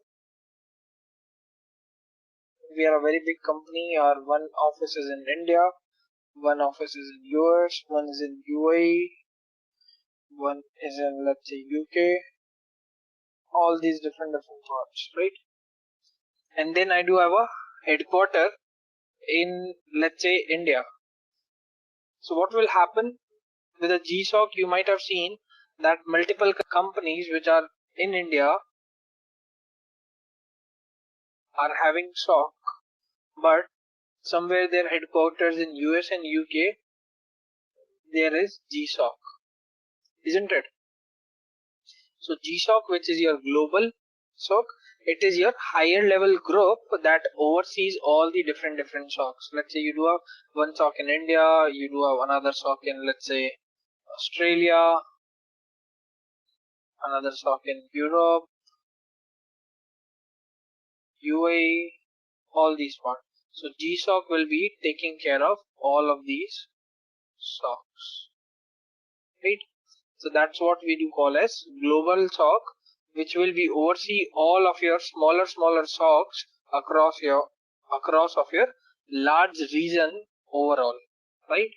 We are a very big company. Our one office is in India, one office is in US, one is in UAE, one is in, let's say, UK. All these different parts, right? And then I do have a headquarter in, let's say, India. So what will happen with a GSOC? You might have seen that multiple companies which are in India are having SOC, but somewhere their headquarters in US and UK, there is GSOC, isn't it? So GSOC, which is your global SOC, it is your higher level group that oversees all the different SOCs. Let's say you do have one SOC in India, you do have another SOC in, let's say, Australia, another SOC in Europe, UAE, all these parts. So GSOC will be taking care of all of these SOCs, right? So that's what we do call as global SOC, which will be oversee all of your smaller SOCs across of your large region overall, right?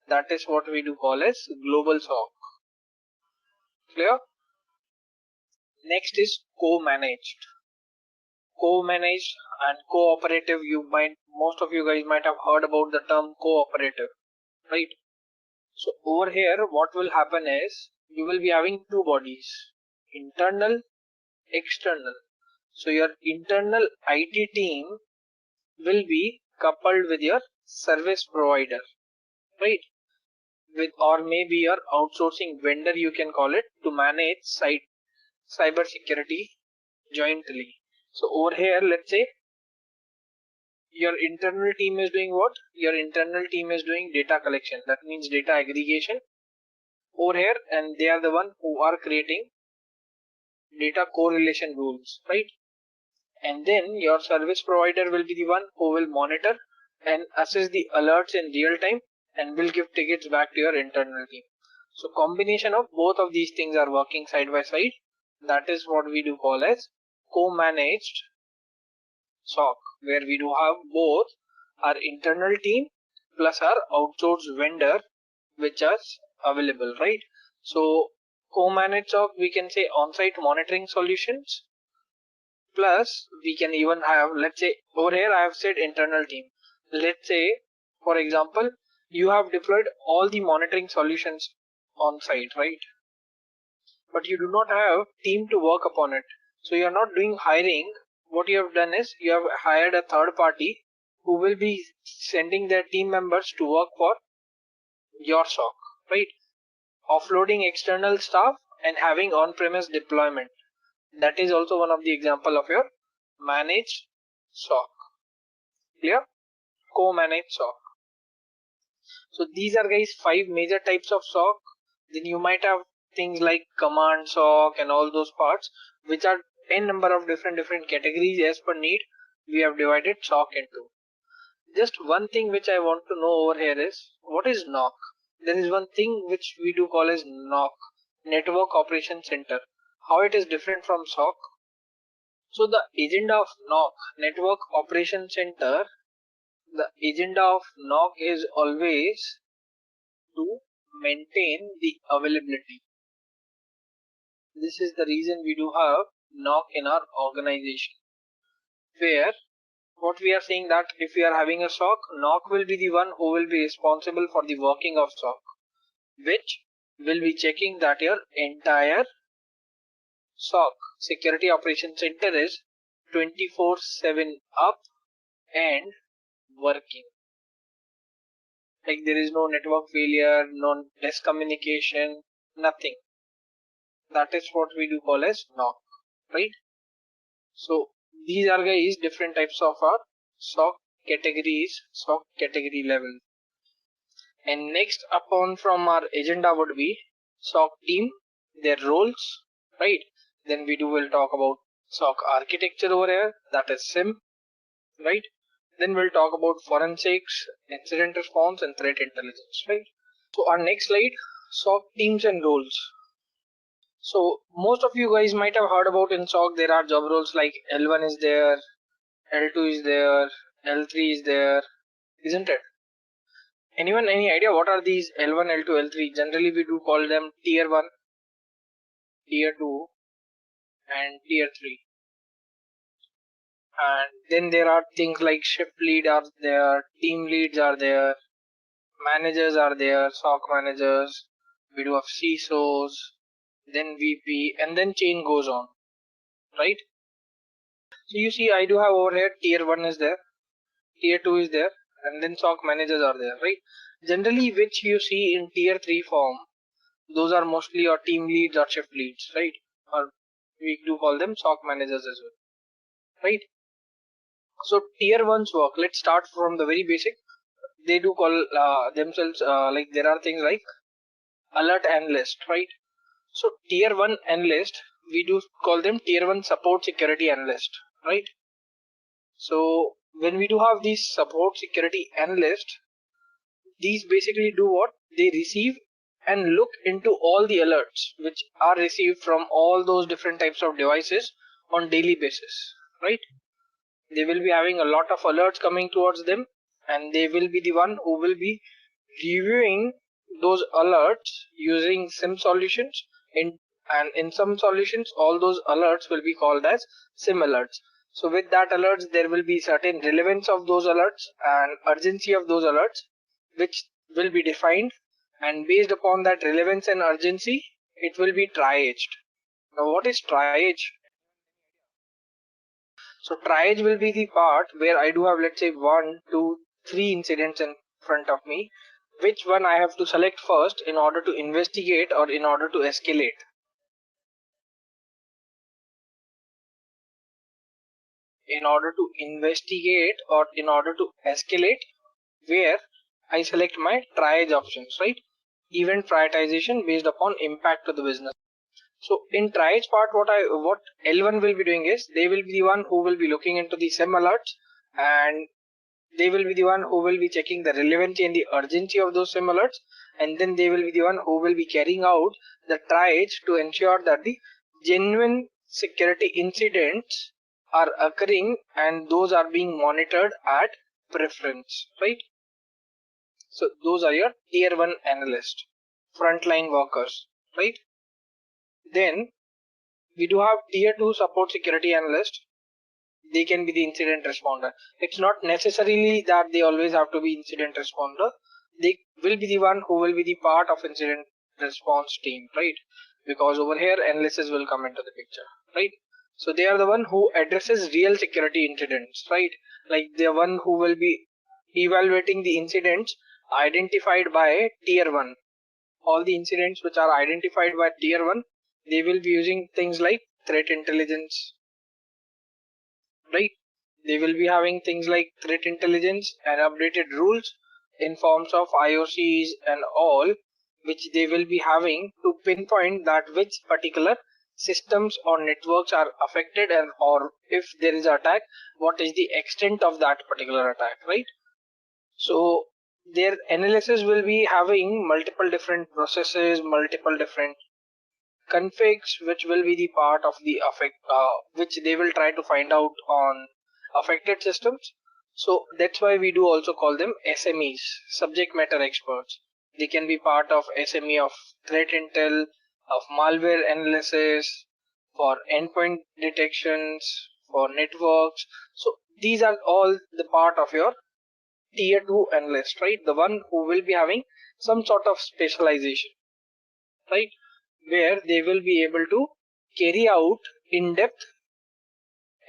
That is what we do call as global SOC. Clear? Next is co-managed. Co-managed and cooperative. Most of you guys might have heard about the term cooperative, right? So over here, what will happen is you will be having two bodies, internal, external. So your internal IT team will be coupled with your service provider, right? With, or maybe your outsourcing vendor, you can call it, to manage cyber security jointly. So over here, let's say your internal team is doing what? Your internal team is doing data collection. That means data aggregation over here, and they are the one who are creating data correlation rules, right? And then your service provider will be the one who will monitor and assess the alerts in real time and will give tickets back to your internal team. So combination of both of these things are working side by side. That is what we do call as co-managed SOC, where we do have both our internal team plus our outsourced vendor which is available, right? So co-managed SOC, we can say on-site monitoring solutions, plus we can even have, let's say over here I have said internal team. Let's say for example you have deployed all the monitoring solutions on site, right? But you do not have team to work upon it. So you are not doing hiring. What you have done is you have hired a third party who will be sending their team members to work for your SOC, right? Offloading external staff and having on-premise deployment. That is also one of the example of your managed SOC. Clear? Co-managed SOC. So these are guys 5 major types of SOC. Then you might have things like command SOC and all those parts, which are n number of different categories as per need. We have divided SOC into. Just one thing which I want to know over here is what is NOC? There is one thing which we do call as NOC, Network Operation Center. How it is different from SOC? So the agenda of NOC, Network Operation Center, the agenda of NOC is always to maintain the availability. This is the reason we do have NOC in our organization, where what we are saying that if we are having a SOC, NOC will be the one who will be responsible for the working of SOC, which will be checking that your entire SOC, Security Operations Center, is 24/7 up and working. Like there is no network failure, no miscommunication, nothing. That is what we do call as NOC, right? So these are guys different types of our SOC categories, SOC category level. And next upon from our agenda would be SOC team, their roles, right? Then will talk about SOC architecture over here, that is SIEM, right? Then we'll talk about forensics, incident response, and threat intelligence, right? So our next slide, SOC teams and roles. So most of you guys might have heard about in SOC there are job roles like L1 is there, L2 is there, L3 is there, isn't it? Anyone any idea what are these L1, L2, L3? Generally we do call them tier 1, tier 2 and tier 3. And then there are things like shift lead are there, team leads are there, managers are there, SOC managers, we do have CISOs, then VP, and then chain goes on, right? So you see I do have over here tier 1 is there, tier 2 is there, and then SOC managers are there, right? Generally which you see in tier 3 form, those are mostly your team leads or shift leads, right? Or we do call them SOC managers as well, right? So tier 1's work, let's start from the very basic. They do call themselves like there are things like alert analyst, right? So tier 1 analyst, we do call them tier 1 support security analyst, right? So when we do have these support security analysts, these basically do what? They receive and look into all the alerts which are received from all those different types of devices on daily basis, right? They will be having a lot of alerts coming towards them, and they will be the one who will be reviewing those alerts using SIEM solutions. And in some solutions, all those alerts will be called as SIEM alerts. So with that alerts, there will be certain relevance of those alerts and urgency of those alerts, which will be defined. And based upon that relevance and urgency, it will be triaged. Now, what is triage? So triage will be the part where I do have, let's say 1, 2, 3 incidents in front of me. Which one I have to select first in order to investigate or in order to escalate. In order to investigate or in order to escalate, where I select my triage options, right? Event prioritization based upon impact to the business. So in triage part, what L1 will be doing is they will be the one who will be looking into the SIEM alerts, and they will be the one who will be checking the relevancy and the urgency of those SIEM alerts, and then they will be the one who will be carrying out the triage to ensure that the genuine security incidents are occurring and those are being monitored at preference, right? So those are your tier 1 analysts, frontline workers, right? Then we do have tier 2 support security analyst. They can be the incident responder. It's not necessarily that they always have to be incident responder. They will be the one who will be the part of incident response team, right? Because over here analysis will come into the picture, right? So they are the one who addresses real security incidents, right? Like the one who will be evaluating the incidents identified by tier 1. All the incidents which are identified by tier 1, they will be using things like threat intelligence, right? They will be having things like threat intelligence and updated rules in forms of IOCs and all, which they will be having to pinpoint that which particular systems or networks are affected, and or if there is an attack, what is the extent of that particular attack, right? So their analysis will be having multiple different processes, multiple different configs, which will be the part of the which they will try to find out on affected systems. So that's why we do also call them SMEs, subject matter experts. They can be part of SME of threat intel, of malware analysis, for endpoint detections, for networks. So these are all the part of your tier 2 analyst, right? The one who will be having some sort of specialization, right? Where they will be able to carry out in-depth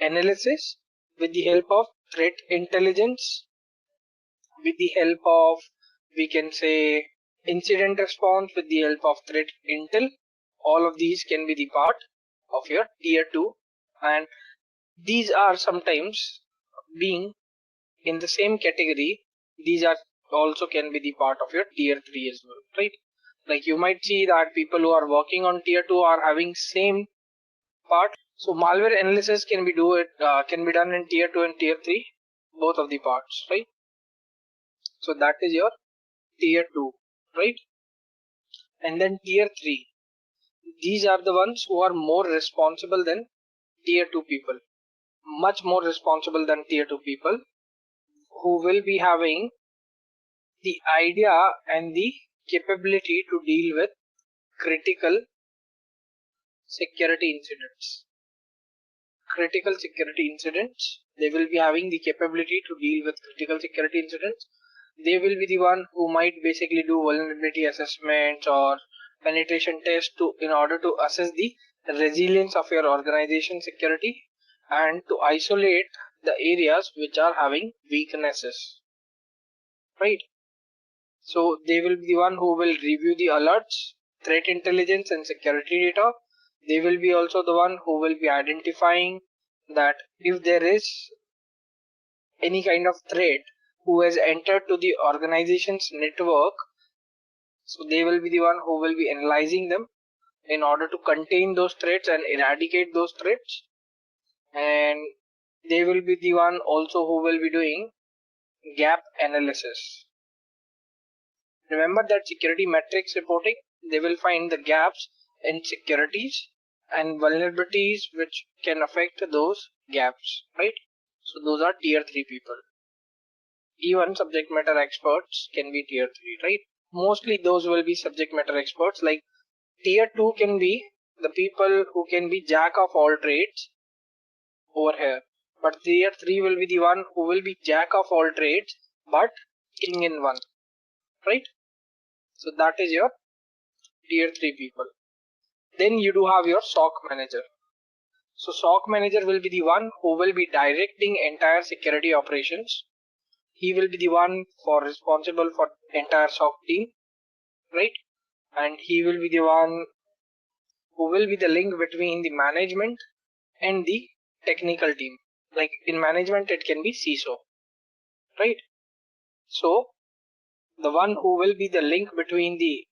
analysis with the help of threat intelligence, with the help of, we can say, incident response, with the help of threat intel. All of these can be the part of your tier 2, and these are sometimes being in the same category. These are also can be the part of your tier 3 as well, right? Like you might see that people who are working on tier 2 are having same part. So malware analysis can be can be done in tier 2 and tier 3, both of the parts, right? So that is your tier 2, right? And then tier 3, these are the ones who are more responsible than tier 2 people, much more responsible than tier 2 people, who will be having the idea and the capability to deal with critical security incidents. Critical security incidents, they will be having the capability to deal with critical security incidents. They will be the one who might basically do vulnerability assessments or penetration tests to in order to assess the resilience of your organization security and to isolate the areas which are having weaknesses, right? So they will be the one who will review the alerts, threat intelligence and security data. They will be also the one who will be identifying that if there is any kind of threat who has entered to the organization's network, so they will be the one who will be analyzing them in order to contain those threats and eradicate those threats. And they will be the one also who will be doing gap analysis. Remember that security metrics reporting, they will find the gaps in securities and vulnerabilities which can affect those gaps, right? So those are tier 3 people. Even subject matter experts can be tier 3, right? Mostly those will be subject matter experts. Like tier 2 can be the people who can be jack of all trades over here, but tier 3 will be the one who will be jack of all trades but king in one, right? So that is your tier 3 people. Then you do have your SOC manager. So SOC manager will be the one who will be directing entire security operations. He will be the one for responsible for entire SOC team, right? And he will be the one who will be the link between the management and the technical team. Like in management, it can be CISO, right? So the one who will be the link between the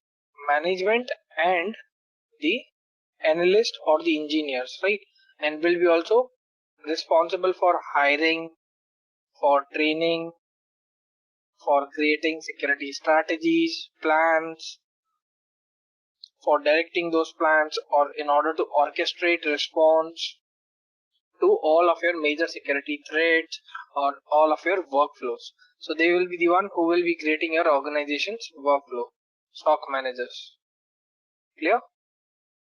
management and the analyst or the engineers, right? And will be also responsible for hiring, for training, for creating security strategies, plans, for directing those plans, or in order to orchestrate response, to all of your major security threats or all of your workflows. So they will be the one who will be creating your organization's workflow. SOC managers. Clear?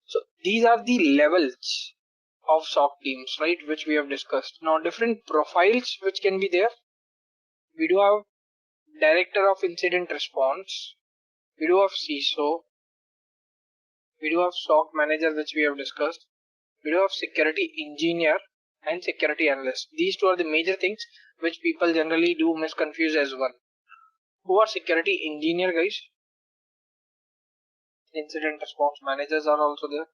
So these are the levels of SOC teams, right, which we have discussed. Now different profiles which can be there. We do have Director of Incident Response. We do have CISO. We do have SOC manager, which we have discussed. We do have security engineer and security analyst. These two are the major things which people generally do misconfuse as one. Who are security engineer, guys? Incident response managers are also there.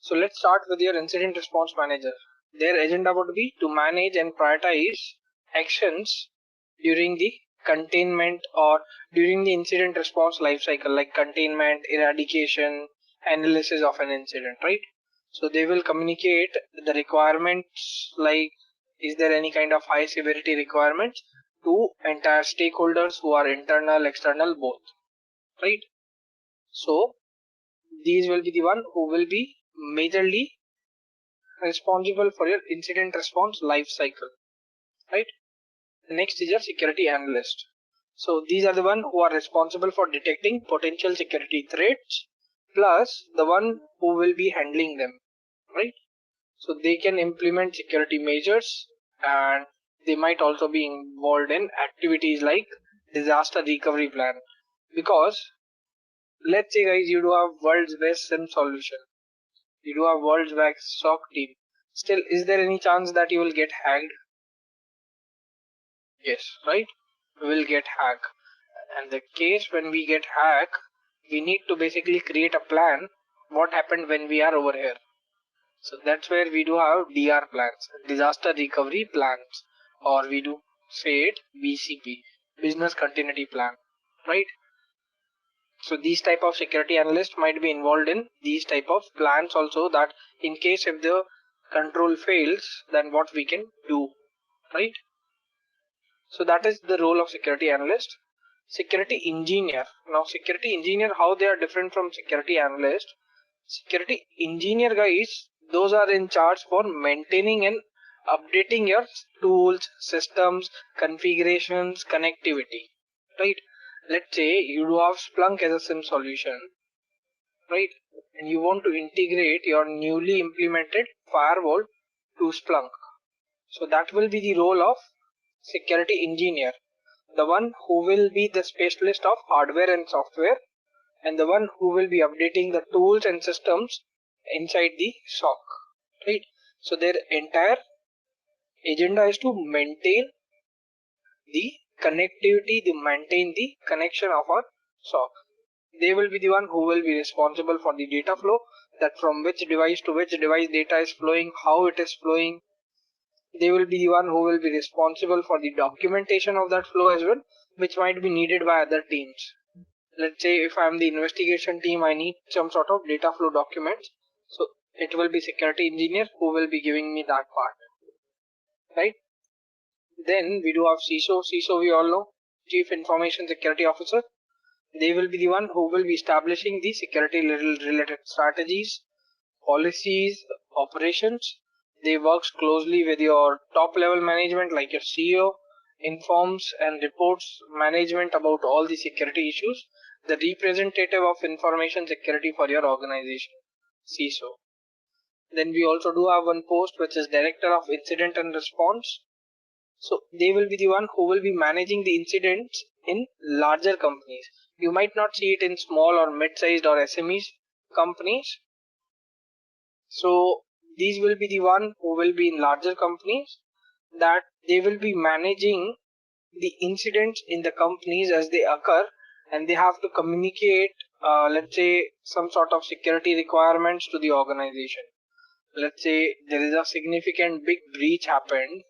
So let's start with your incident response manager. Their agenda would be to manage and prioritize actions during the containment or during the incident response lifecycle, like containment, eradication, analysis of an incident, right? So they will communicate the requirements, like is there any kind of high severity requirements to entire stakeholders who are internal, external, both, right? So these will be the one who will be majorly responsible for your incident response life cycle, right? Next is your security analyst. So these are the one who are responsible for detecting potential security threats, plus the one who will be handling them, right? So they can implement security measures, and they might also be involved in activities like disaster recovery plan. Because let's say, guys, you do have world's best SIM solution, you do have world's best SOC team. Still, is there any chance that you will get hacked? Yes, right? We will get hacked. And the case when we get hacked, we need to basically create a plan. What happened when we are over here? So that's where we do have DR plans, disaster recovery plans, or we do say it BCP, business continuity plan, right? So these type of security analysts might be involved in these type of plans also, that in case if the control fails, then what we can do, right? So that is the role of security analyst. Security engineer. Now security engineer, how they are different from security analyst? Security engineer, guys, those are in charge for maintaining and updating your tools, systems, configurations, connectivity, right? Let's say you do have Splunk as a SIM solution, right? And you want to integrate your newly implemented firewall to Splunk. So that will be the role of security engineer, the one who will be the specialist of hardware and software, and the one who will be updating the tools and systems inside the SOC, right? So their entire agenda is to maintain the connectivity, to maintain the connection of our SOC. They will be the one who will be responsible for the data flow, that from which device to which device data is flowing, how it is flowing. They will be the one who will be responsible for the documentation of that flow as well, which might be needed by other teams. Let's say if I'm the investigation team, I need some sort of data flow documents. So it will be security engineer who will be giving me that part, right? Then we do have CISO. CISO we all know, Chief Information Security Officer. They will be the one who will be establishing the security related strategies, policies, operations. They work closely with your top level management like your CEO, informs and reports management about all the security issues, the representative of information security for your organization, CISO. Then we also do have one post which is Director of Incident and Response. So they will be the one who will be managing the incidents in larger companies. You might not see it in small or mid-sized or SMEs companies. So these will be the one who will be in larger companies, that they will be managing the incidents in the companies as they occur, and they have to communicate, let's say, some sort of security requirements to the organization. Let's say there is a significant big breach happened.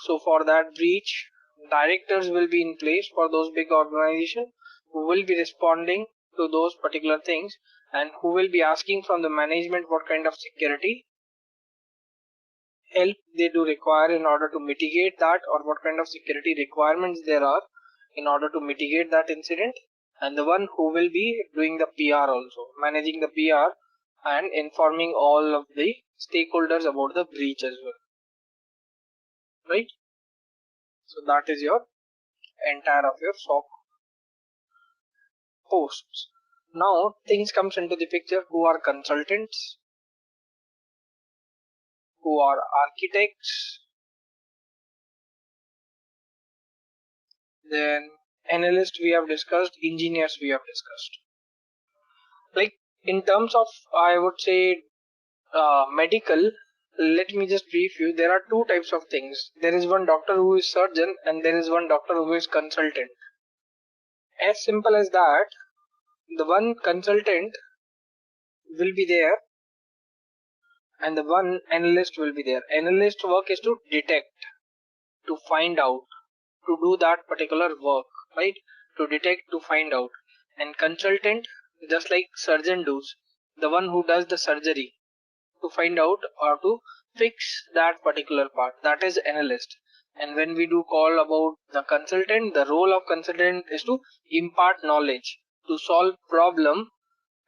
So for that breach, directors will be in place for those big organizations who will be responding to those particular things, and who will be asking from the management what kind of security help they do require in order to mitigate that, or what kind of security requirements there are in order to mitigate that incident. And the one who will be doing the PR also, managing the PR and informing all of the stakeholders about the breach as well, right? So that is your entire of your SOC posts. Now things comes into the picture: who are consultants, who are architects, then analysts we have discussed, engineers we have discussed. Like in terms of, I would say, medical, let me just brief you. There are two types of things. There is one doctor who is surgeon and there is one doctor who is consultant. As simple as that, the one consultant will be there and the one analyst will be there. Analyst work is to detect, to find out, to do that particular work, right? To detect, to find out. And consultant, just like surgeon does, the one who does the surgery, to find out or to fix that particular part, that is analyst. And when we do call about the consultant, the role of consultant is to impart knowledge, to solve problem,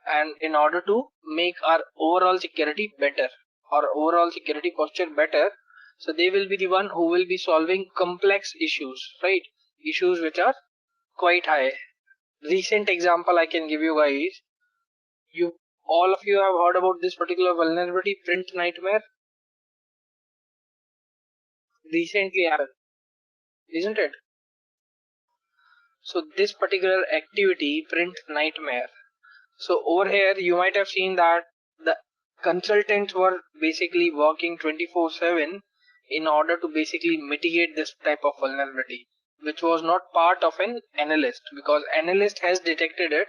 and in order to make our overall security better or overall security posture better. So they will be the one who will be solving complex issues, right? Issues which are quite high. Recent example I can give you guys, you all of you have heard about this particular vulnerability, print nightmare. Recently happened, isn't it? So this particular activity, print nightmare, so over here you might have seen that the consultants were basically working 24/7 in order to basically mitigate this type of vulnerability, which was not part of an analyst, because analyst has detected it.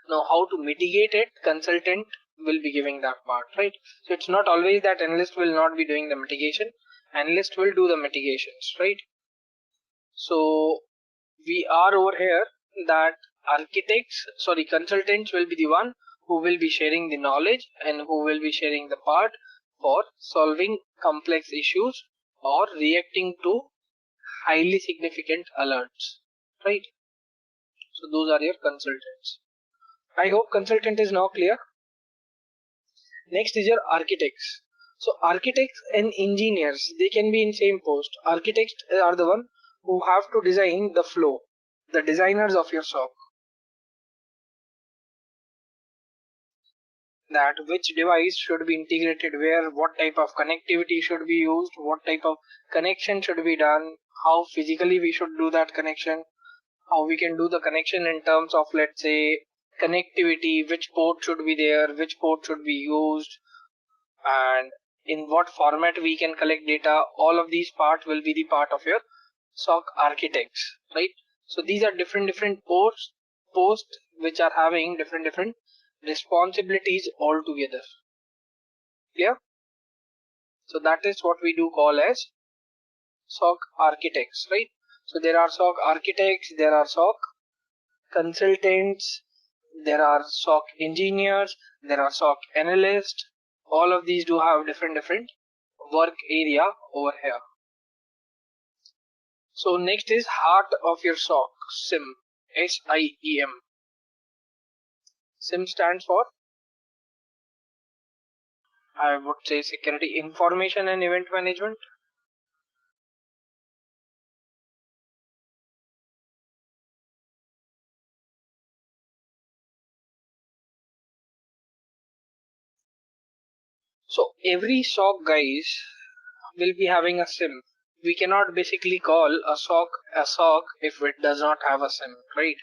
Now how to mitigate it, consultant will be giving that part, right? So it's not always that analyst will not be doing the mitigation, analyst will do the mitigations, right? So we are over here that consultants will be the one who will be sharing the knowledge and who will be sharing the part for solving complex issues or reacting to highly significant alerts, right? So those are your consultants. I hope consultant is now clear. Next is your architects. So architects and engineers, they can be in same post. Architects are the one who have to design the flow, the designers of your SOC. That which device should be integrated where, what type of connectivity should be used, what type of connection should be done, how physically we should do that connection, how we can do the connection in terms of, let's say, connectivity, which port should be there, which port should be used, and in what format we can collect data. All of these parts will be the part of your SOC architects, right? So these are different posts which are having different responsibilities altogether. Clear? So that is what we do call as SOC architects, right? So there are SOC architects, there are SOC consultants, there are SOC engineers, there are SOC analysts. All of these do have different work area over here. So next is heart of your SOC, SIEM, SIEM. SIEM stands for, I would say, Security Information and Event Management. So every SOC guys will be having a SIEM. We cannot basically call a SOC if it does not have a SIEM, right?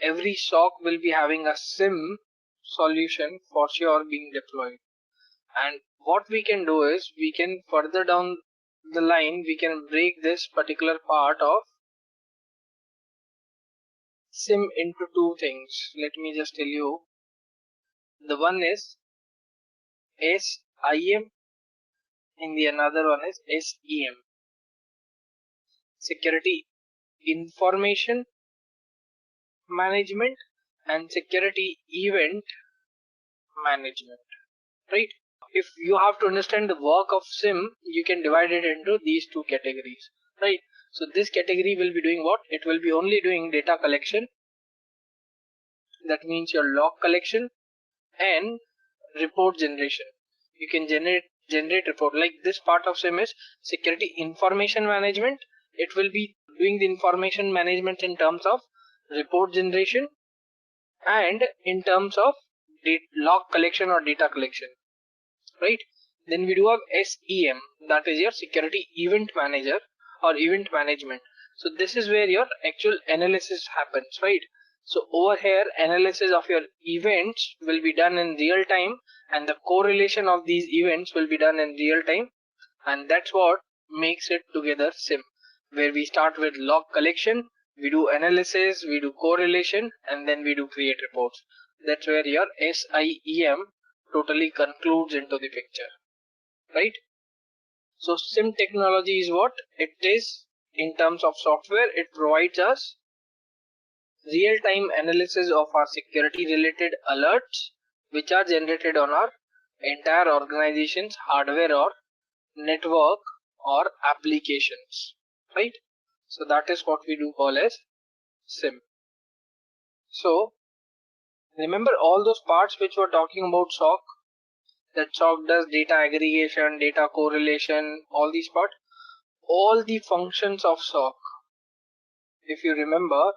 Every SOC will be having a SIEM solution for sure being deployed. And what we can do is, we can further down the line, we can break this particular part of SIEM into two things. Let me just tell you. The one is SIEM and the another one is SEM. Security Information Management and Security Event Management, right? If you have to understand the work of SIEM, you can divide it into these two categories, right? So this category will be doing what? It will be only doing data collection. That means your log collection and report generation. You can generate generate report. Like this part of SIM is security information management. It will be doing the information management in terms of report generation and in terms of log collection or data collection, right? Then we do have SEM, that is your security event manager or event management. So this is where your actual analysis happens, right? So over here, analysis of your events will be done in real time and the correlation of these events will be done in real time, and that's what makes it together SIM, where we start with log collection, we do analysis, we do correlation, and then we do create reports. That's where your SIEM totally concludes into the picture, right? So SIM technology is what it is in terms of software. It provides us real-time analysis of our security related alerts which are generated on our entire organization's hardware or network or applications, right? So that is what we do call as SIM. So remember all those parts which were talking about SOC, that SOC does data aggregation, data correlation, all these parts, all the functions of SOC. If you remember,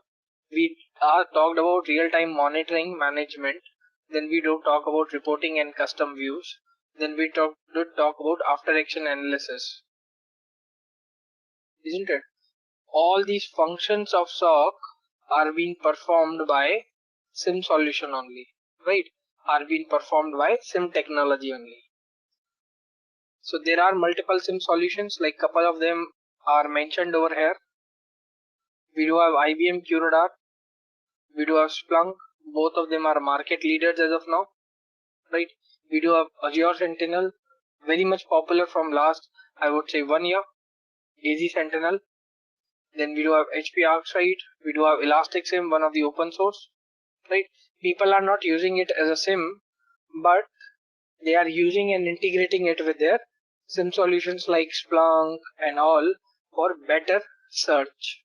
we are talked about real-time monitoring management, then we do talk about reporting and custom views, then we did talk about after action analysis, isn't it? All these functions of SOC are being performed by SIM solution only, right? Are being performed by SIM technology only. So there are multiple SIM solutions, like couple of them are mentioned over here. We do have IBM QRadar, we do have Splunk, both of them are market leaders as of now, right? We do have Azure Sentinel, very much popular from last, I would say 1 year, AZ Sentinel. Then we do have HP ArcSight, we do have ElasticSIM, one of the open source, right? People are not using it as a SIM, but they are using and integrating it with their SIM solutions like Splunk and all for better search,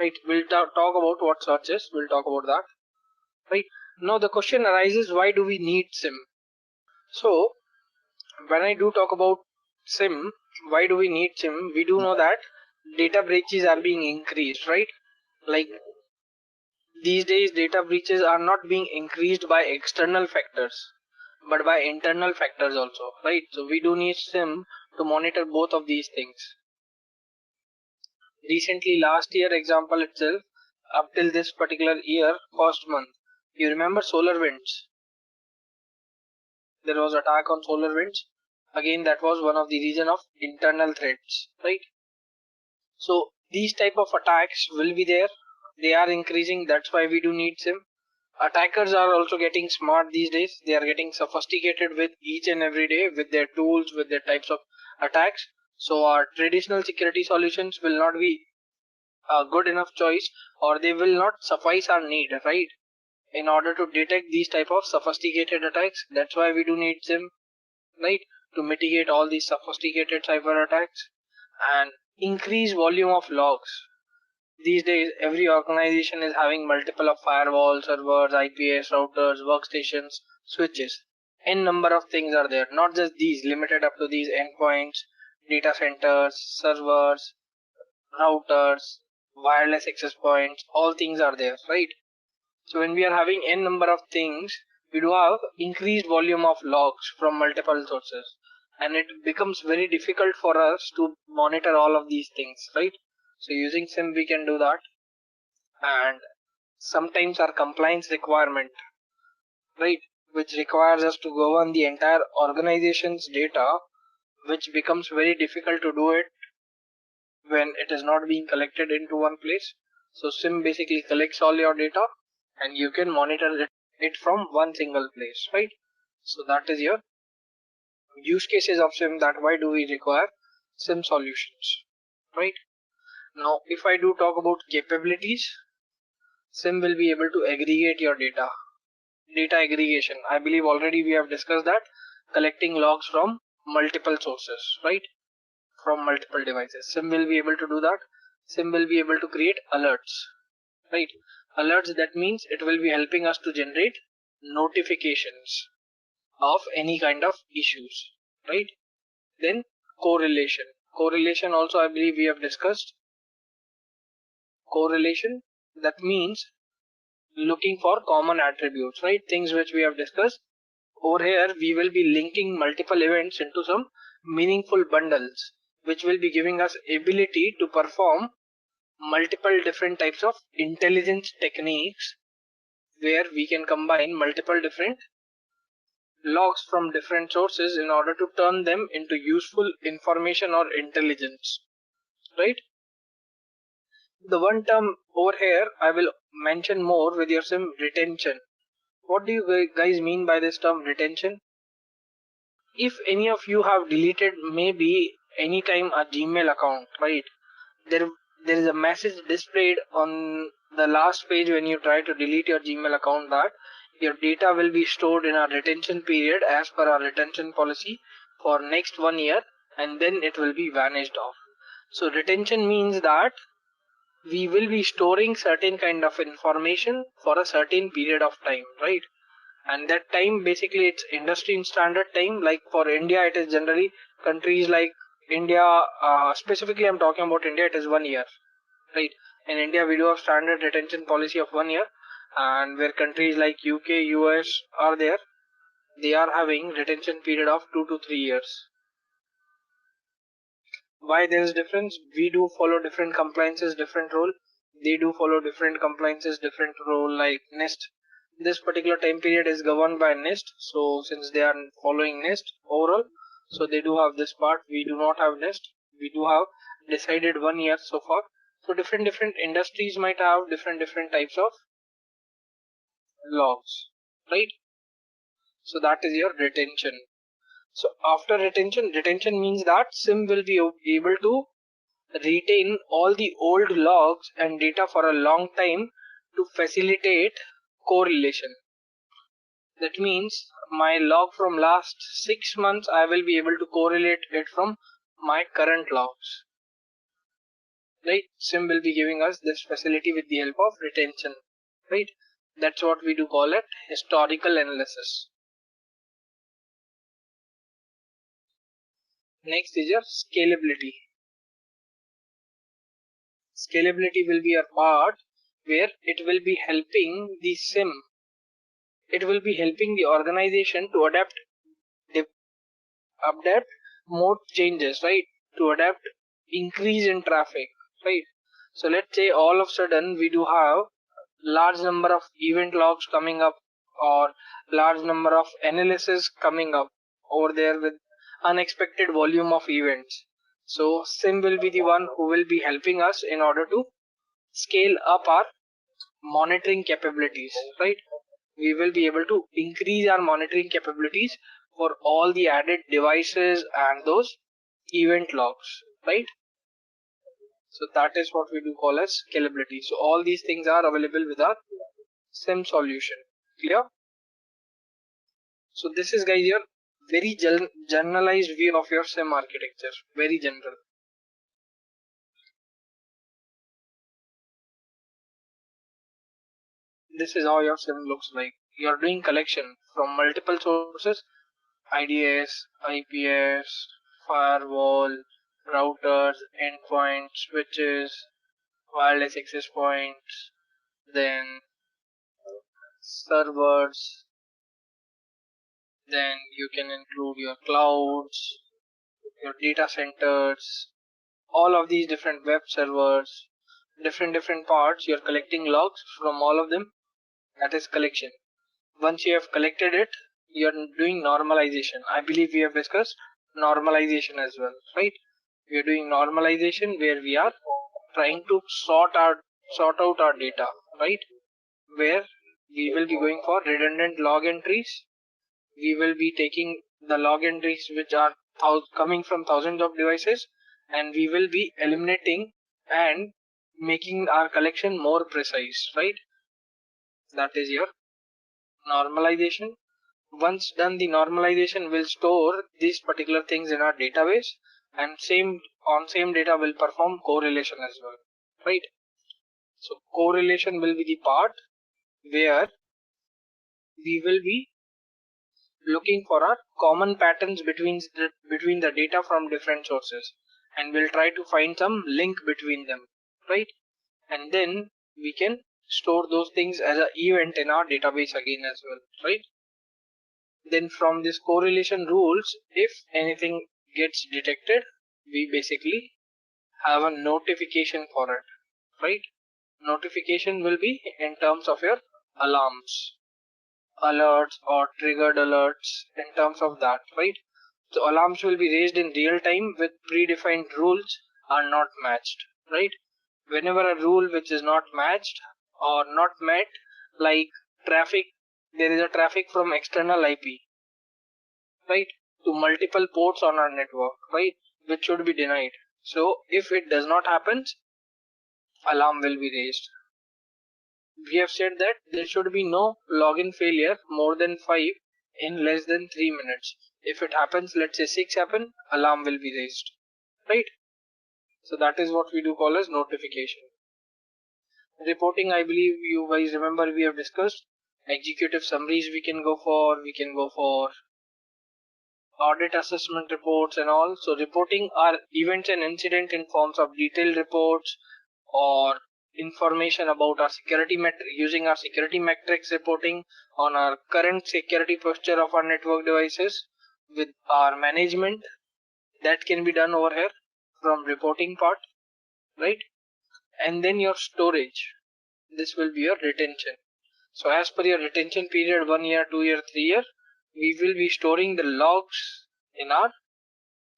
right? We'll talk about what search is, we'll talk about that, right? Now the question arises, why do we need SIM? So when I do talk about SIM, why do we need SIM? We do know that data breaches are being increased, right? Like these days data breaches are not being increased by external factors but by internal factors also, right? So we do need SIM to monitor both of these things. Recently, last year example itself, up till this particular year, first month, you remember SolarWinds? There was attack on SolarWinds. Again, that was one of the reason of internal threats, right? So these type of attacks will be there. They are increasing. That's why we do need SIM. Attackers are also getting smart these days. They are getting sophisticated with each and every day with their tools, with their types of attacks. So our traditional security solutions will not be a good enough choice, or they will not suffice our need, right? In order to detect these type of sophisticated attacks. That's why we do need SIM, right? To mitigate all these sophisticated cyber attacks and increase volume of logs. These days, every organization is having multiple of firewalls, servers, IPS, routers, workstations, switches. N number of things are there. Not just these, limited up to these endpoints, data centers, servers, routers, wireless access points, all things are there, right? So when we are having N number of things, we do have increased volume of logs from multiple sources. And it becomes very difficult for us to monitor all of these things, right? So using SIM we can do that. And sometimes our compliance requirement, right, which requires us to govern the entire organization's data, which becomes very difficult to do it when it is not being collected into one place. So SIM basically collects all your data and you can monitor it from one single place, right? So that is your use cases of SIM, that why do we require SIM solutions, right? Now, if I do talk about capabilities, SIM will be able to aggregate your data. Data aggregation, I believe already we have discussed that. Collecting logs from multiple sources, right? From multiple devices. SIM will be able to do that. SIM will be able to create alerts, right? Alerts, that means it will be helping us to generate notifications of any kind of issues, right? Then correlation. Correlation also I believe we have discussed. Correlation, that means looking for common attributes, right? Things which we have discussed. Over here, we will be linking multiple events into some meaningful bundles, which will be giving us ability to perform multiple different types of intelligence techniques, where we can combine multiple different logs from different sources in order to turn them into useful information or intelligence, right? The one term over here I will mention more with your SIM, retention. What do you guys mean by this term retention? If any of you have deleted maybe anytime a Gmail account, right? There, there is a message displayed on the last page when you try to delete your Gmail account that your data will be stored in a retention period as per our retention policy for next 1 year, and then it will be vanished off. So retention means that we will be storing certain kind of information for a certain period of time, right? And that time basically it's industry standard time. Like for India, it is generally countries like India, specifically I'm talking about India, it is 1 year, right? In India, we do have standard retention policy of 1 year, and where countries like UK, US are there, they are having retention period of 2 to 3 years. Why there is difference? We do follow different compliances, different role. They do follow different compliances, different role. Like NIST, this particular time period is governed by NIST. So since they are following NIST overall, so they do have this part. We do not have NIST. We do have decided 1 year so far. So different industries might have different types of logs, right? So that is your retention. So after retention means that SIM will be able to retain all the old logs and data for a long time to facilitate correlation. That means my log from last 6 months, I will be able to correlate it from my current logs. Right? SIM will be giving us this facility with the help of retention. Right? That's what we do call it historical analysis. Next is your scalability. Scalability will be a part where it will be helping the SIM. It will be helping the organization to adapt more changes, right? To adapt increase in traffic, right? So let's say all of a sudden we do have large number of event logs coming up, or large number of analysis coming up over there with unexpected volume of events. So SIM will be the one who will be helping us in order to scale up our monitoring capabilities, right? We will be able to increase our monitoring capabilities for all the added devices and those event logs, right? So that is what we do call as scalability. So all these things are available with our SIM solution. Clear? So this is, guys, your very generalized view of your SIM architecture. Very general. This is how your SIM looks like. You are doing collection from multiple sources: IDS, IPS, firewall, routers, endpoints, switches, wireless access points, then servers, then you can include your clouds, your data centers, all of these different web servers, different parts. You're collecting logs from all of them. That is collection. Once you have collected it, you're doing normalization. I believe we have discussed normalization as well, right? We are doing normalization where we are trying to sort out our data, right? Where we will be going for redundant log entries. We will be taking the log entries which are coming from thousands of devices, and we will be eliminating and making our collection more precise, right? That is your normalization. Once done, the normalization will store these particular things in our database, and same data will perform correlation as well, right? So correlation will be the part where we will be looking for our common patterns between the data from different sources, and we'll try to find some link between them, right? And then we can store those things as an event in our database again as well, right? Then from this correlation rules, if anything gets detected, we basically have a notification for it, right? Notification will be in terms of your alarms, alerts or triggered alerts in terms of that, right? So alarms will be raised in real time with predefined rules are not matched, right? Whenever a rule which is not matched or not met, like traffic, there is a traffic from external IP, right, to multiple ports on our network, right, which should be denied. So if it does not happen, alarm will be raised. We have said that there should be no login failure more than 5 in less than 3 minutes. If it happens, let's say 6 happen, alarm will be raised, right? So that is what we do call as notification. Reporting, I believe you guys remember we have discussed executive summaries we can go for, audit assessment reports and all. So reporting are events and incident in forms of detailed reports or information about our security using our security metrics reporting on our current security posture of our network devices with our management. That can be done over here from reporting part, right? And then your storage, this will be your retention. So as per your retention period, 1 year, 2 year, 3 year, we will be storing the logs in our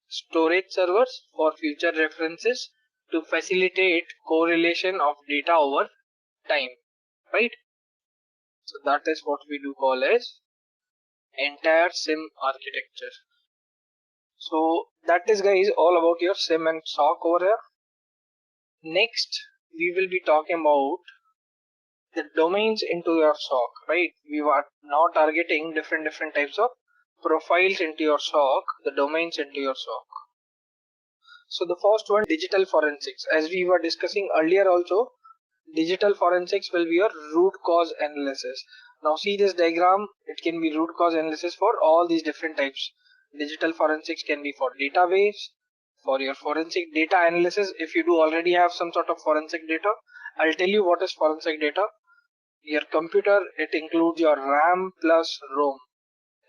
storage servers for future references to facilitate correlation of data over time, right? So that is what we do call as entire SIEM architecture. So that is, guys, all about your SIEM and SOC over here. Next, we will be talking about the domains into your SOC, right? We are now targeting different types of profiles into your SOC, the domains into your SOC. So the first one, digital forensics. As we were discussing earlier also, digital forensics will be your root cause analysis. Now see this diagram, it can be root cause analysis for all these different types. Digital forensics can be for database, for your forensic data analysis. If you do already have some sort of forensic data, I'll tell you what is forensic data. Your computer, it includes your RAM plus ROM.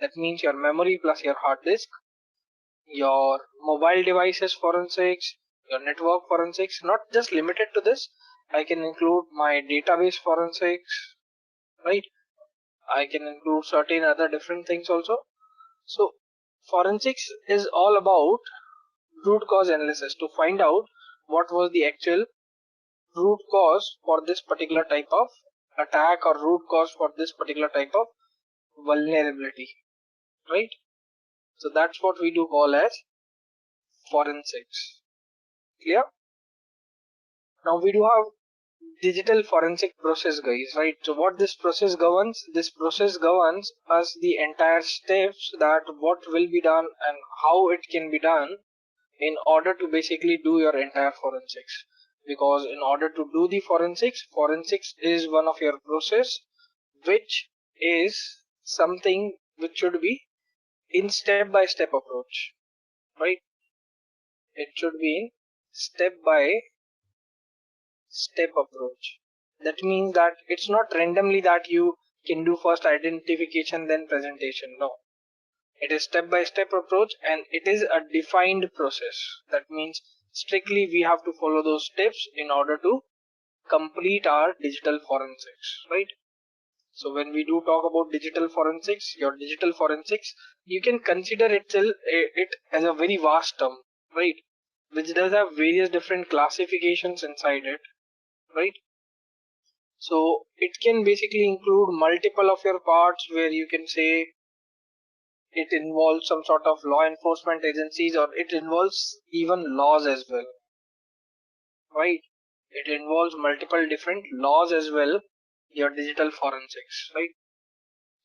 That means your memory plus your hard disk. Your mobile devices forensics, your network forensics, not just limited to this. I can include my database forensics, right? I can include certain other different things also. So forensics is all about root cause analysis to find out what was the actual root cause for this particular type of attack or root cause for this particular type of vulnerability, right? So that's what we do call as forensics. Clear? Now we do have digital forensic process, guys, right? So what this process governs us the entire steps that what will be done and how it can be done in order to basically do your entire forensics. Because in order to do the forensics is one of your process which is something which should be in step-by-step approach, right? It should be in step-by-step approach. That means that it's not randomly that you can do first identification then presentation. No, it is step-by-step approach and it is a defined process. That means strictly we have to follow those steps in order to complete our digital forensics, right? So when we do talk about digital forensics, your digital forensics, you can consider it as a very vast term, right? Which does have various different classifications inside it, right? So it can basically include multiple of your parts where you can say it involves some sort of law enforcement agencies or it involves even laws as well, right? It involves multiple different laws as well, your digital forensics, right?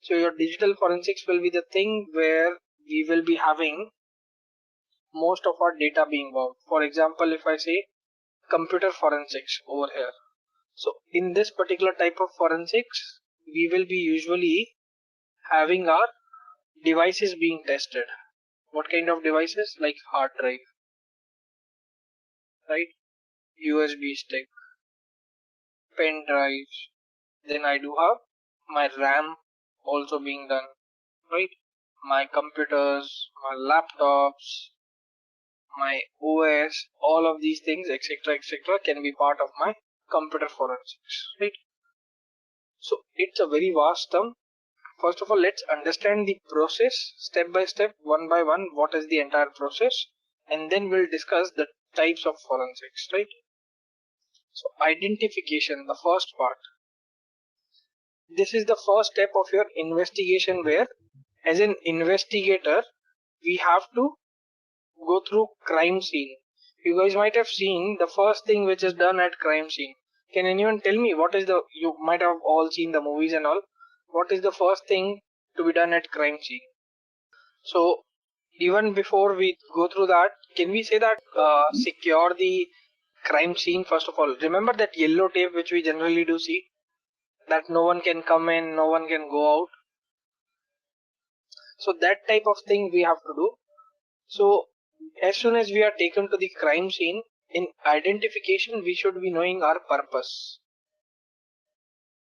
So your digital forensics will be the thing where we will be having most of our data being worked. For example, if I say computer forensics over here. So in this particular type of forensics, we will be usually having our devices being tested. What kind of devices? Like hard drive, right? USB stick, pen drives. Then I do have my RAM also being done, right? My computers, my laptops, my OS, all of these things, etc., can be part of my computer forensics, right? So it's a very vast term. First of all, let's understand the process step by step, one by one. What is the entire process? And then we'll discuss the types of forensics, right? So identification, the first part. This is the first step of your investigation where, as an investigator, we have to go through crime scene. You guys might have seen the first thing which is done at crime scene. Can anyone tell me what is the, you might have all seen the movies and all, what is the first thing to be done at crime scene? So even before we go through that, can we say that secure the crime scene first of all? Remember that yellow tape which we generally do see, that no one can come in, no one can go out. So that type of thing we have to do. So as soon as we are taken to the crime scene, in identification we should be knowing our purpose.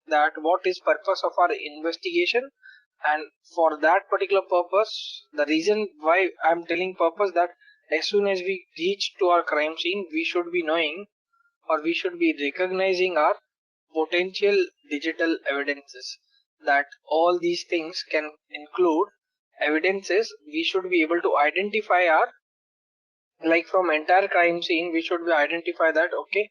That what is purpose of our investigation, and for that particular purpose, the reason why I'm telling purpose, that as soon as we reach to our crime scene, we should be knowing, or we should be recognizing our potential digital evidences. That all these things can include evidences. We should be able to identify our, like from entire crime scene, we should be identify that, okay,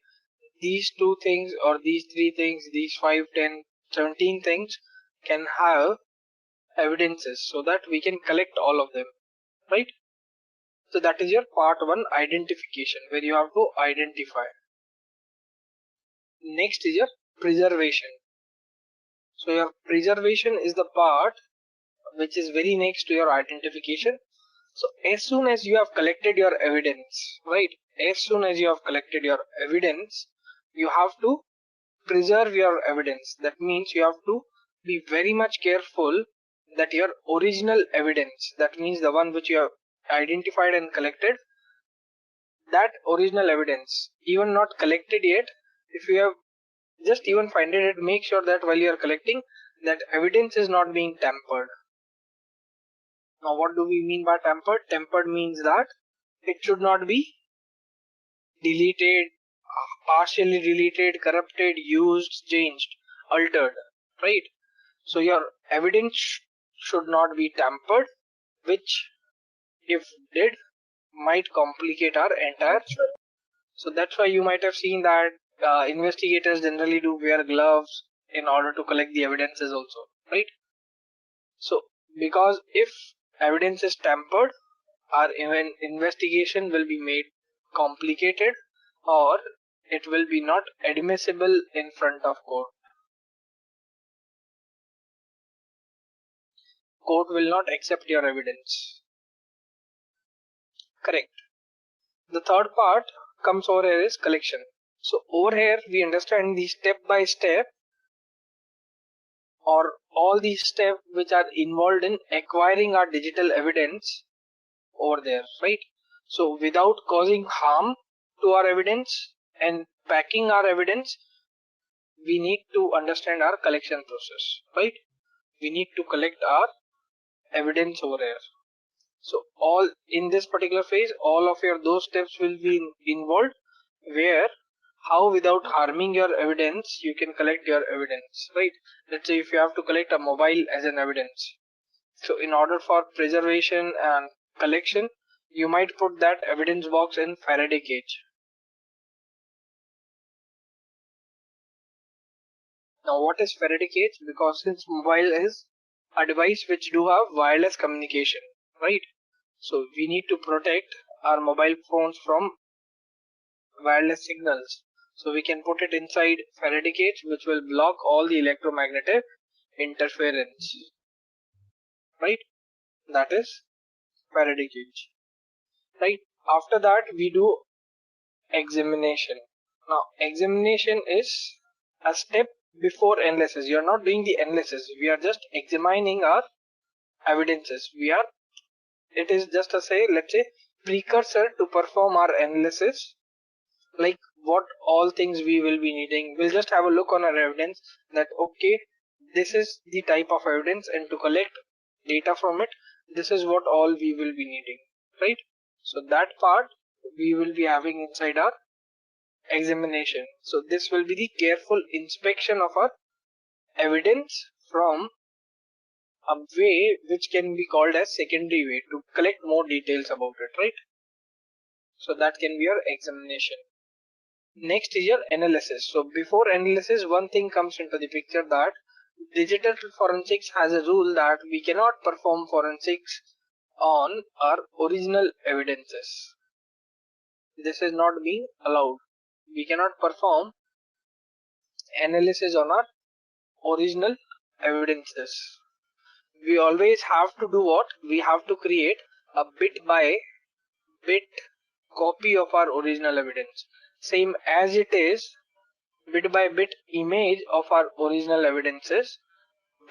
these two things or these three things, these 5, 10, 17 things can have evidences, so that we can collect all of them, right? So that is your part 1, identification, where you have to identify. Next is your preservation. So your preservation is the part which is very next to your identification. So as soon as you have collected your evidence, right? As soon as you have collected your evidence, you have to preserve your evidence. That means you have to be very much careful that your original evidence, that means the one which you have identified and collected, that original evidence, even not collected yet, if you have just even find it, make sure that while you are collecting, that evidence is not being tampered. Now what do we mean by tampered? Tampered means that it should not be deleted, partially deleted, corrupted, used, changed, altered, right? So your evidence should not be tampered, which if did might complicate our entire. So that's why you might have seen that investigators generally do wear gloves in order to collect the evidences also, right? So because if evidence is tampered, our investigation will be made complicated, or it will be not admissible in front of court. Court will not accept your evidence. Correct. The third part comes over here is collection. So over here we understand the step by step, or all these steps which are involved in acquiring our digital evidence over there, right? So without causing harm to our evidence and packing our evidence, we need to understand our collection process, right? We need to collect our evidence over here. So all in this particular phase, all of your those steps will be involved, where how without harming your evidence you can collect your evidence, right? Let's say if you have to collect a mobile as an evidence, so in order for preservation and collection, you might put that evidence box in Faraday cage. Now what is Faraday cage? Because since mobile is a device which do have wireless communication, right? So we need to protect our mobile phones from wireless signals. So we can put it inside Faraday cage, which will block all the electromagnetic interference, right? That is Faraday cage, right? After that we do examination. Now examination is a step before analysis. You are not doing the analysis, we are just examining our evidences. It is just a let's say precursor to perform our analysis, like what all things we will be needing. We'll just have a look on our evidence that okay, this is the type of evidence, and to collect data from it, this is what all we will be needing, right? So that part we will be having inside our examination. So this will be the careful inspection of our evidence from a way which can be called as secondary way to collect more details about it, right? So that can be your examination. Next is your analysis. So before analysis, one thing comes into the picture, that digital forensics has a rule that we cannot perform forensics on our original evidences. This is not being allowed. We cannot perform analysis on our original evidences. We always have to do what? We have to create a bit by bit copy of our original evidence, same as it is bit by bit image of our original evidences,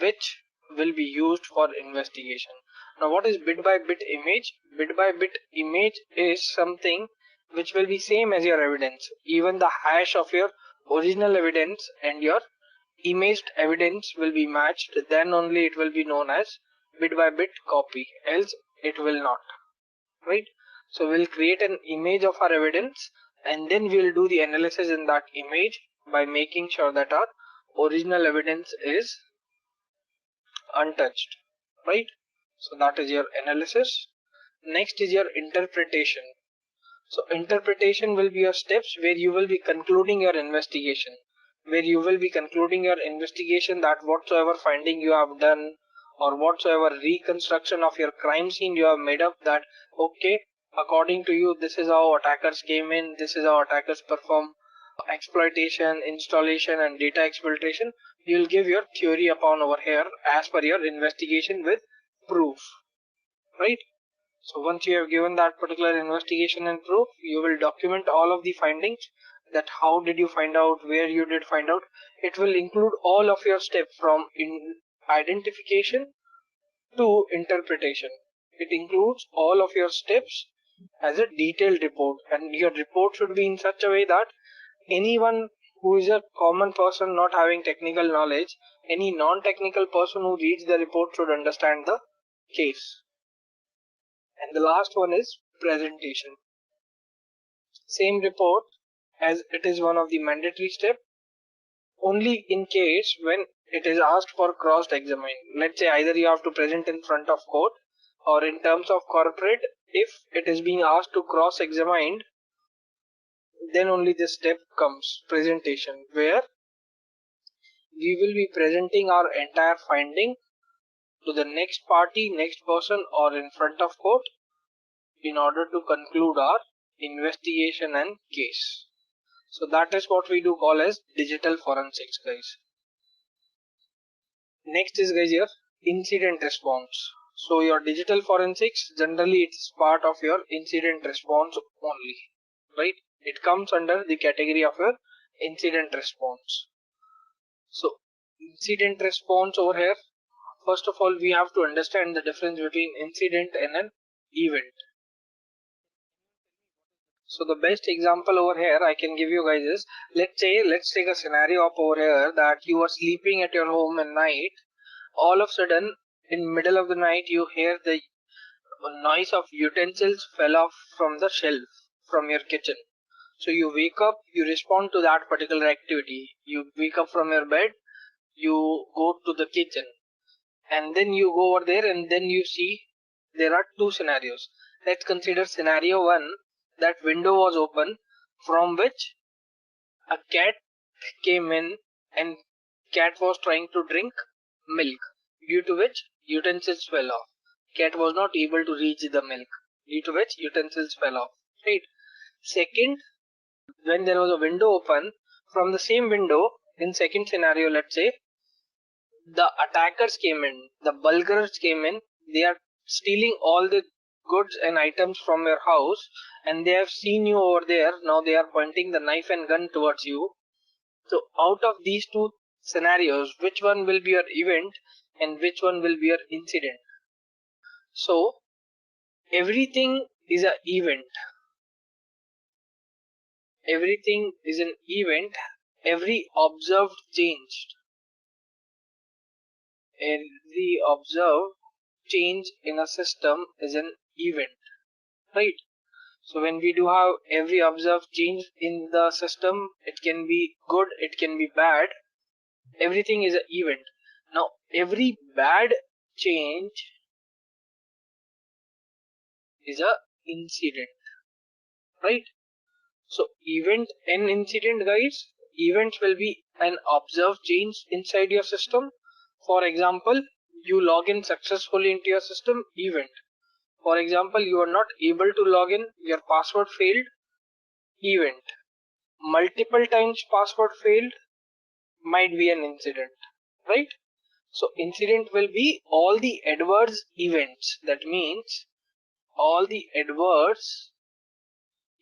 which will be used for investigation. Now what is bit by bit image? Bit by bit image is something which will be same as your evidence. Even the hash of your original evidence and your imaged evidence will be matched, then only it will be known as bit by bit copy, else it will not, right? So we'll create an image of our evidence, and then we'll do the analysis in that image by making sure that our original evidence is untouched, right? So that is your analysis. Next is your interpretation. So interpretation will be your steps where you will be concluding your investigation, that whatsoever finding you have done or whatsoever reconstruction of your crime scene you have made up, that okay, according to you, this is how attackers came in, this is how attackers perform exploitation, installation and data exploitation. You will give your theory upon over here as per your investigation with proof, right? So once you have given that particular investigation and proof, you will document all of the findings, that how did you find out, where you did find out. It will include all of your steps from identification to interpretation. It includes all of your steps as a detailed report, and your report should be in such a way that anyone who is a common person not having technical knowledge, any non-technical person who reads the report should understand the case. And the last one is presentation. Same report, as it is one of the mandatory steps, only in case when it is asked for cross-examine. Let's say either you have to present in front of court, or in terms of corporate, if it is being asked to cross-examine, then only this step comes, presentation, where we will be presenting our entire finding to the next party, next person, or in front of court in order to conclude our investigation and case. So that is what we do call as digital forensics, guys. Next is, guys, your incident response. So your digital forensics, generally it's part of your incident response only, right? It comes under the category of your incident response. So incident response over here, first of all, we have to understand the difference between incident and an event. So the best example over here I can give you guys is, let's take a scenario up over here that you are sleeping at your home at night. All of a sudden, in middle of the night, you hear the noise of utensils fell off from the shelf from your kitchen. So you wake up, you respond to that particular activity. You wake up from your bed, you go to the kitchen, and then you go over there, and then you see there are two scenarios. Let's consider scenario one, that window was open from which a cat came in, and cat was trying to drink milk, due to which utensils fell off. Cat was not able to reach the milk, due to which utensils fell off, right? Second, when there was a window open, from the same window, in second scenario, let's say the attackers came in, the bulgars came in, they are stealing all the goods and items from your house, and they have seen you over there. Now they are pointing the knife and gun towards you. So out of these two scenarios, which one will be your event and which one will be your incident? So everything is an event. Everything is an event. Every observed change. Every observed change in a system is an event, right? So when we do have every observed change in the system, it can be good, it can be bad. Everything is an event. Now every bad change is a incident, right? So event and incident, guys, events will be an observed change inside your system. For example, you log in successfully into your system, event. For example, you are not able to log in, your password failed, event. Multiple times password failed, might be an incident, right? So incident will be all the adverse events. That means all the adverse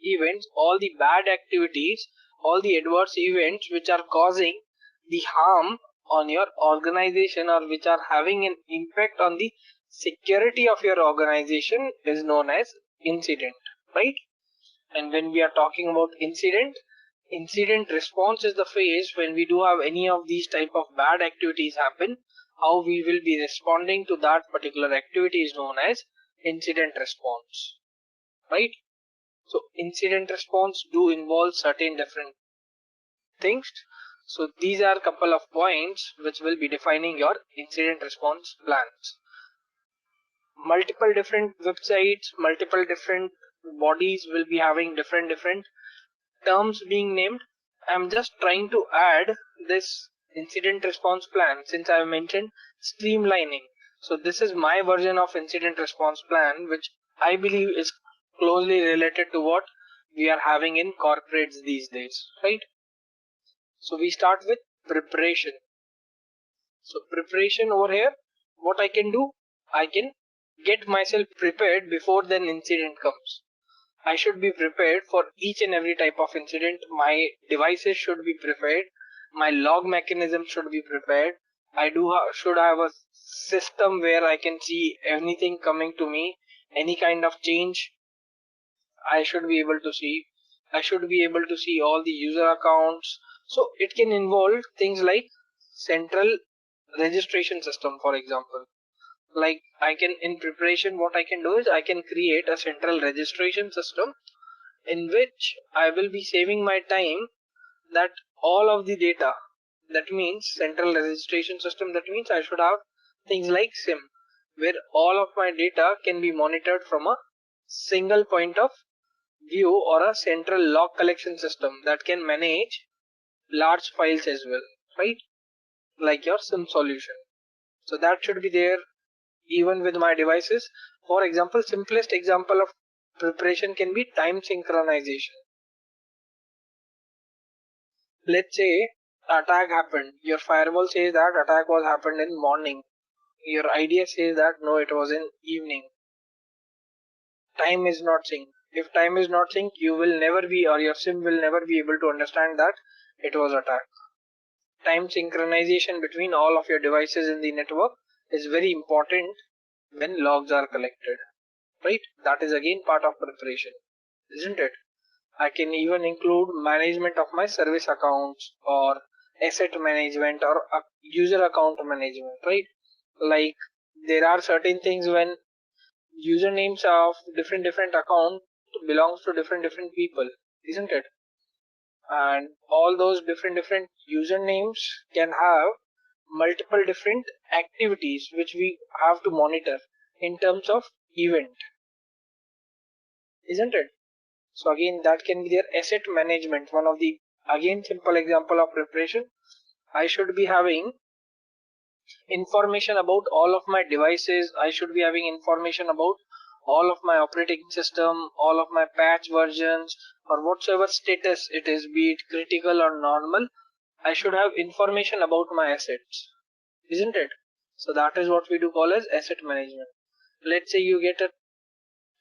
events, all the bad activities, all the adverse events which are causing the harm on your organization or which are having an impact on the security of your organization is known as incident, right? And when we are talking about incident response is the phase when we do have any of these type of bad activities happen. How we will be responding to that particular activity is known as incident response, right? So incident response do involve certain different things. So these are a couple of points which will be defining your incident response plans. Multiple different websites, multiple different bodies will be having different terms being named. I'm just trying to add this incident response plan since I mentioned streamlining. So this is my version of incident response plan, which I believe is closely related to what we are having in corporates these days, right? So we start with preparation. So preparation over here, what I can do, I can get myself prepared before then incident comes. I should be prepared for each and every type of incident. My devices should be prepared. My log mechanism should be prepared. I should have a system where I can see anything coming to me, any kind of change I should be able to see. I should be able to see all the user accounts. So it can involve things like central registration system, for example. Like I can, in preparation, what I can do is I can create a central registration system in which I will be saving my time, that all of the data, that means central registration system, that means I should have things like SIEM, where all of my data can be monitored from a single point of view, or a central log collection system that can manage large files as well, right? Like your SIEM solution. So that should be there even with my devices. For example, simplest example of preparation can be time synchronization. Let's say attack happened. Your firewall says that attack was happened in morning. Your idea says that no, it was in evening. Time is not synced. If time is not synced, you will never be, or your SIM will never be able to understand that it was attack. Time synchronization between all of your devices in the network is very important when logs are collected, right? That is again part of preparation, isn't it? I can even include management of my service accounts, or asset management, or user account management, right? Like there are certain things when usernames of different account belongs to different people, isn't it? And all those different usernames can have multiple different activities which we have to monitor in terms of event, isn't it? So again, that can be their asset management. One of the, again, simple example of preparation. I should be having information about all of my devices. I should be having information about all of my operating system, all of my patch versions, or whatsoever status it is, be it critical or normal. I should have information about my assets, isn't it? So that is what we do call as asset management. Let's say you get a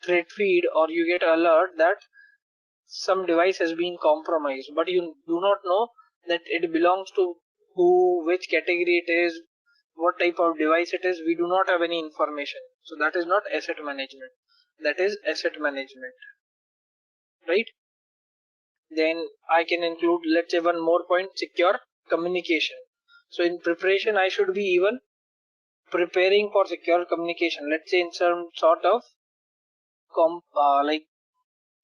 threat feed, or you get alert that some device has been compromised, but you do not know that it belongs to who, which category it is, what type of device it is. We do not have any information. So that is not asset management. That is asset management, right? Then I can include, let's say, one more point, secure communication. So in preparation, I should be even preparing for secure communication. Let's say in some sort of like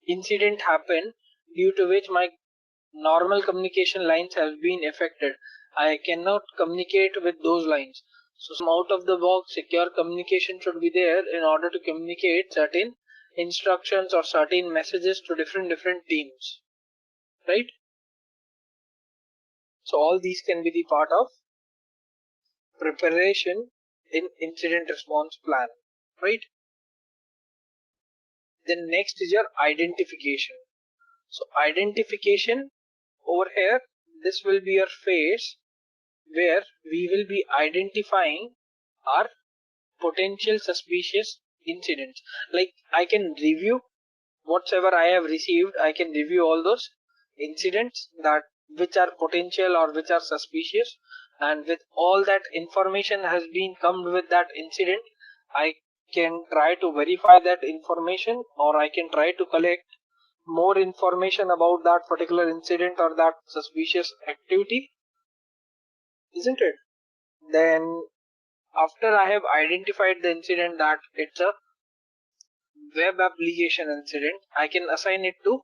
incident happened due to which my normal communication lines have been affected. I cannot communicate with those lines. So some out of the box secure communication should be there in order to communicate certain instructions or certain messages to different teams, right? So all these can be the part of preparation in incident response plan, right? Then next is your identification. So identification over here, this will be your phase where we will be identifying our potential suspicious incidents. Like I can review whatever I have received, I can review all those incidents that which are potential or which are suspicious, and with all that information has been come with that incident, I can try to verify that information, or I can try to collect more information about that particular incident or that suspicious activity, isn't it? Then after I have identified the incident that it's a web application incident, I can assign it to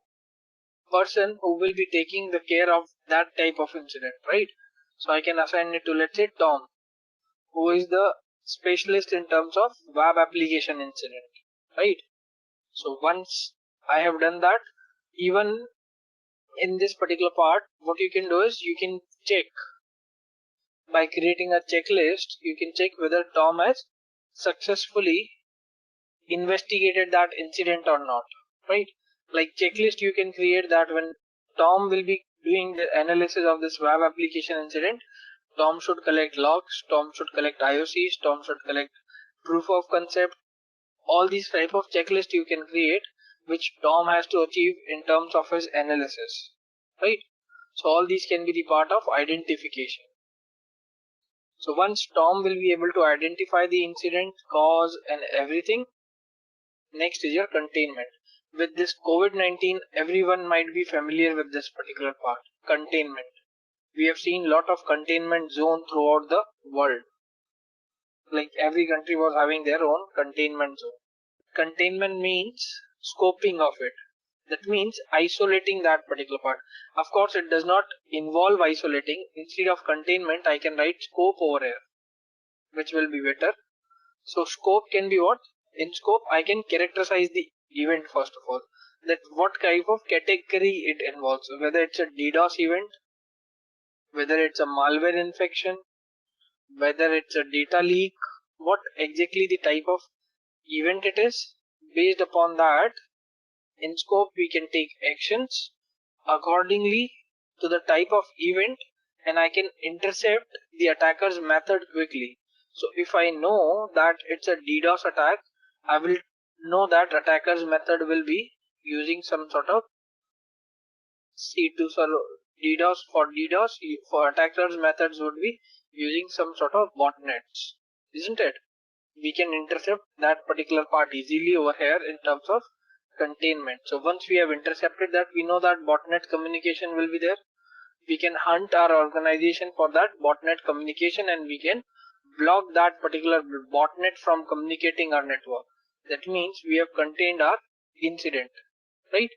person who will be taking the care of that type of incident, right? So I can assign it to, let's say, Tom, who is the specialist in terms of web application incident, right? So once I have done that, even in this particular part, what you can do is you can check by creating a checklist. You can check whether Tom has successfully investigated that incident or not, right? Like checklist you can create that when Tom will be doing the analysis of this web application incident, Tom should collect logs, Tom should collect IOCs, Tom should collect proof of concept. All these type of checklist you can create which Tom has to achieve in terms of his analysis, right? So all these can be the part of identification. So once Tom will be able to identify the incident, cause and everything, next is your containment. With this COVID-19, everyone might be familiar with this particular part, containment. We have seen lot of containment zone throughout the world. Like every country was having their own containment zone. Containment means scoping of it. That means isolating that particular part. Of course, it does not involve isolating. Instead of containment, I can write scope over here, which will be better. So scope can be what? In scope, I can characterize the event first of all. That what type of category it involves. Whether it's a DDoS event, whether it's a malware infection, whether it's a data leak, what exactly the type of event it is. Based upon that, in scope we can take actions accordingly to the type of event, and I can intercept the attacker's method quickly. So if I know that it's a DDoS attack, I will know that attacker's method will be using some sort of C2 server. DDoS for attackers methods would be using some sort of botnets, isn't it? We can intercept that particular part easily over here in terms of containment. So once we have intercepted that, we know that botnet communication will be there. We can hunt our organization for that botnet communication, and we can block that particular botnet from communicating our network. That means we have contained our incident, right?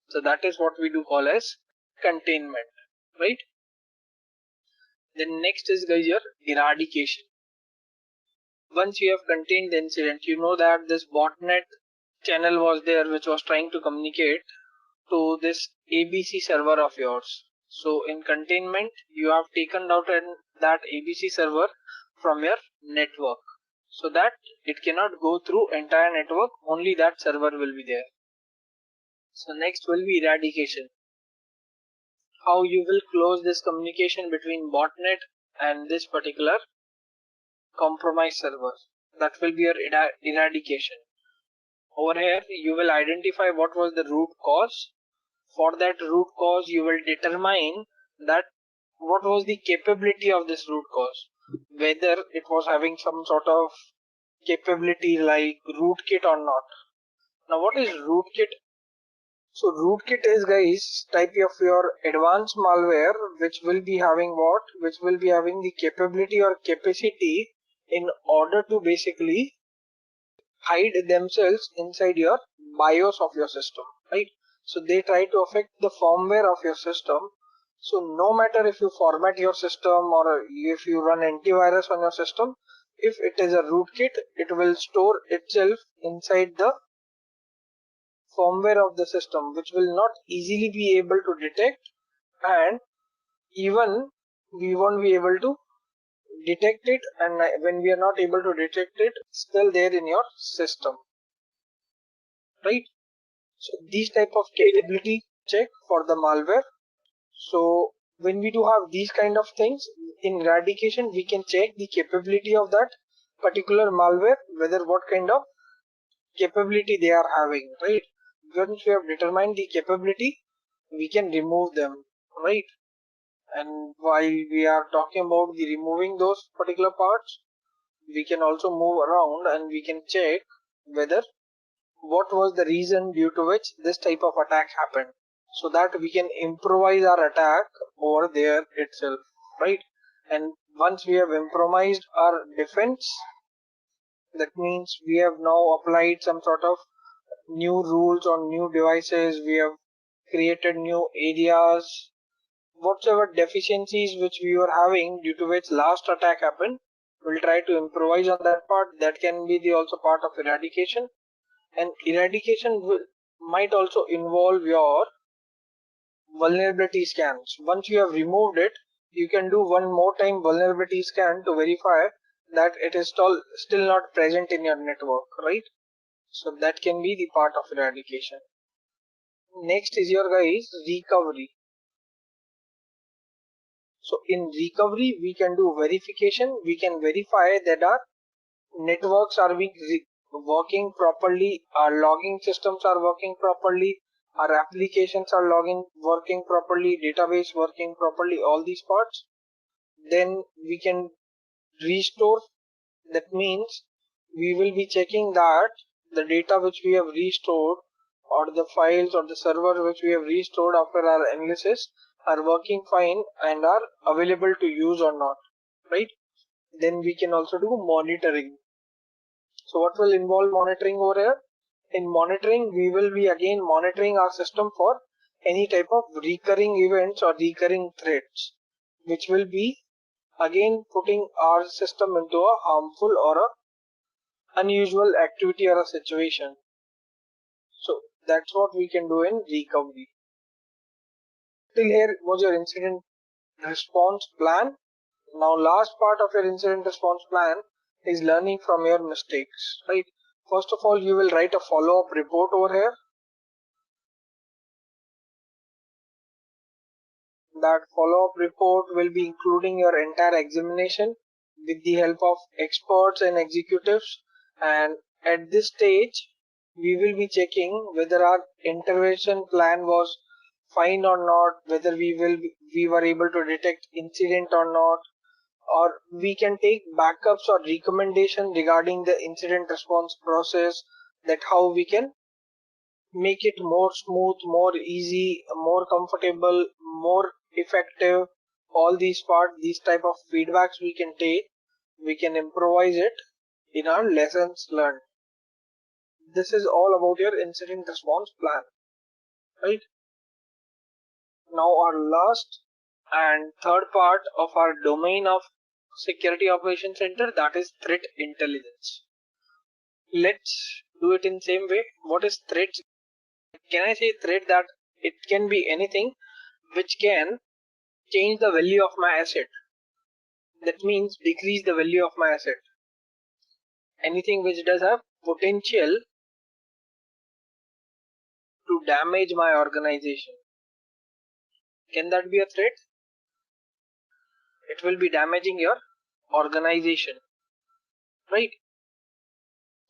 So that is what we do call as containment, right? Then next is, guys, your eradication. Once you have contained the incident, you know that this botnet channel was there which was trying to communicate to this ABC server of yours. So in containment, you have taken out that ABC server from your network so that it cannot go through entire network, only that server will be there. So next will be eradication. How you will close this communication between botnet and this particular compromised server. That will be your eradication. Over here, you will identify what was the root cause. For that root cause, you will determine that what was the capability of this root cause. Whether it was having some sort of capability like rootkit or not. Now what is rootkit? So rootkit is, guys, type of your advanced malware which will be having what? Which will be having the capability or capacity in order to basically hide themselves inside your BIOS of your system, right? So they try to affect the firmware of your system. So no matter if you format your system or if you run antivirus on your system, if it is a rootkit, it will store itself inside the firmware of the system, which will not easily be able to detect, and even we won't be able to detect it, and when we are not able to detect it, still there in your system, right? So these type of capability check for the malware. So when we do have these kind of things in eradication, we can check the capability of that particular malware, whether what kind of capability they are having, right? Once we have determined the capability, we can remove them, right? And while we are talking about the removing those particular parts, we can also move around and we can check whether what was the reason due to which this type of attack happened, so that we can improvise our attack over there itself, right? And once we have improvised our defense, that means we have now applied some sort of new rules on new devices, we have created new areas, whatever deficiencies which we were having due to which last attack happened, we'll try to improvise on that part. That can be the also part of eradication. And eradication might also involve your vulnerability scans. Once you have removed it, you can do one more time vulnerability scan to verify that it is still not present in your network, right? So that can be the part of eradication. Next is your, guys, recovery. So in recovery, we can do verification. We can verify that our networks are working properly, our logging systems are working properly, our applications are working properly, database working properly, all these parts. Then we can restore. That means we will be checking that the data which we have restored, or the files or the server which we have restored after our analysis, are working fine and are available to use or not, right? Then we can also do monitoring. So what will involve monitoring over here? In monitoring, we will be again monitoring our system for any type of recurring events or recurring threats, which will be again putting our system into a harmful or a unusual activity or a situation. So that's what we can do in recovery. Till here was your incident response plan. Now last part of your incident response plan is learning from your mistakes, right? First of all, you will write a follow-up report over here. That follow-up report will be including your entire examination with the help of experts and executives, and at this stage we will be checking whether our intervention plan was fine or not, whether we were able to detect incident or not, or we can take backups or recommendation regarding the incident response process, that how we can make it more smooth, more easy, more comfortable, more effective. All these these type of feedbacks we can take, we can improvise it in our lessons learned. This is all about your incident response plan, right? Now our last and third part of our domain of security operations center, that is threat intelligence. Let's do it in same way. What is threat? Can I say threat? That it can be anything which can change the value of my asset. That means decrease the value of my asset. Anything which does have potential to damage my organization. Can that be a threat? It will be damaging your organization, right?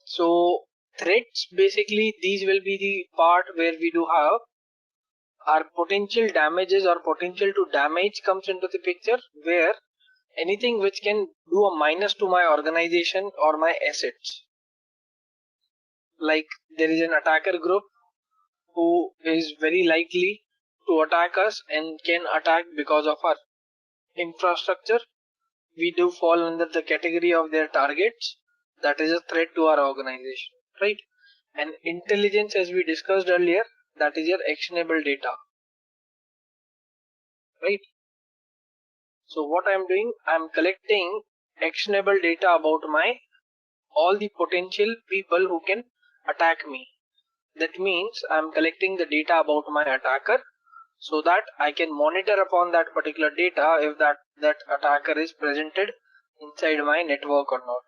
So threats, basically these will be the part where we do have our potential damages or potential to damage comes into the picture, where anything which can do a minus to my organization or my assets. Like there is an attacker group who is very likely to attack us and can attack because of our infrastructure. We do fall under the category of their targets. That is a threat to our organization, right? And intelligence, as we discussed earlier, that is your actionable data, right? So what I'm doing, I'm collecting actionable data about my all the potential people who can attack me. That means I'm collecting the data about my attacker so that I can monitor upon that particular data if that attacker is presented inside my network or not,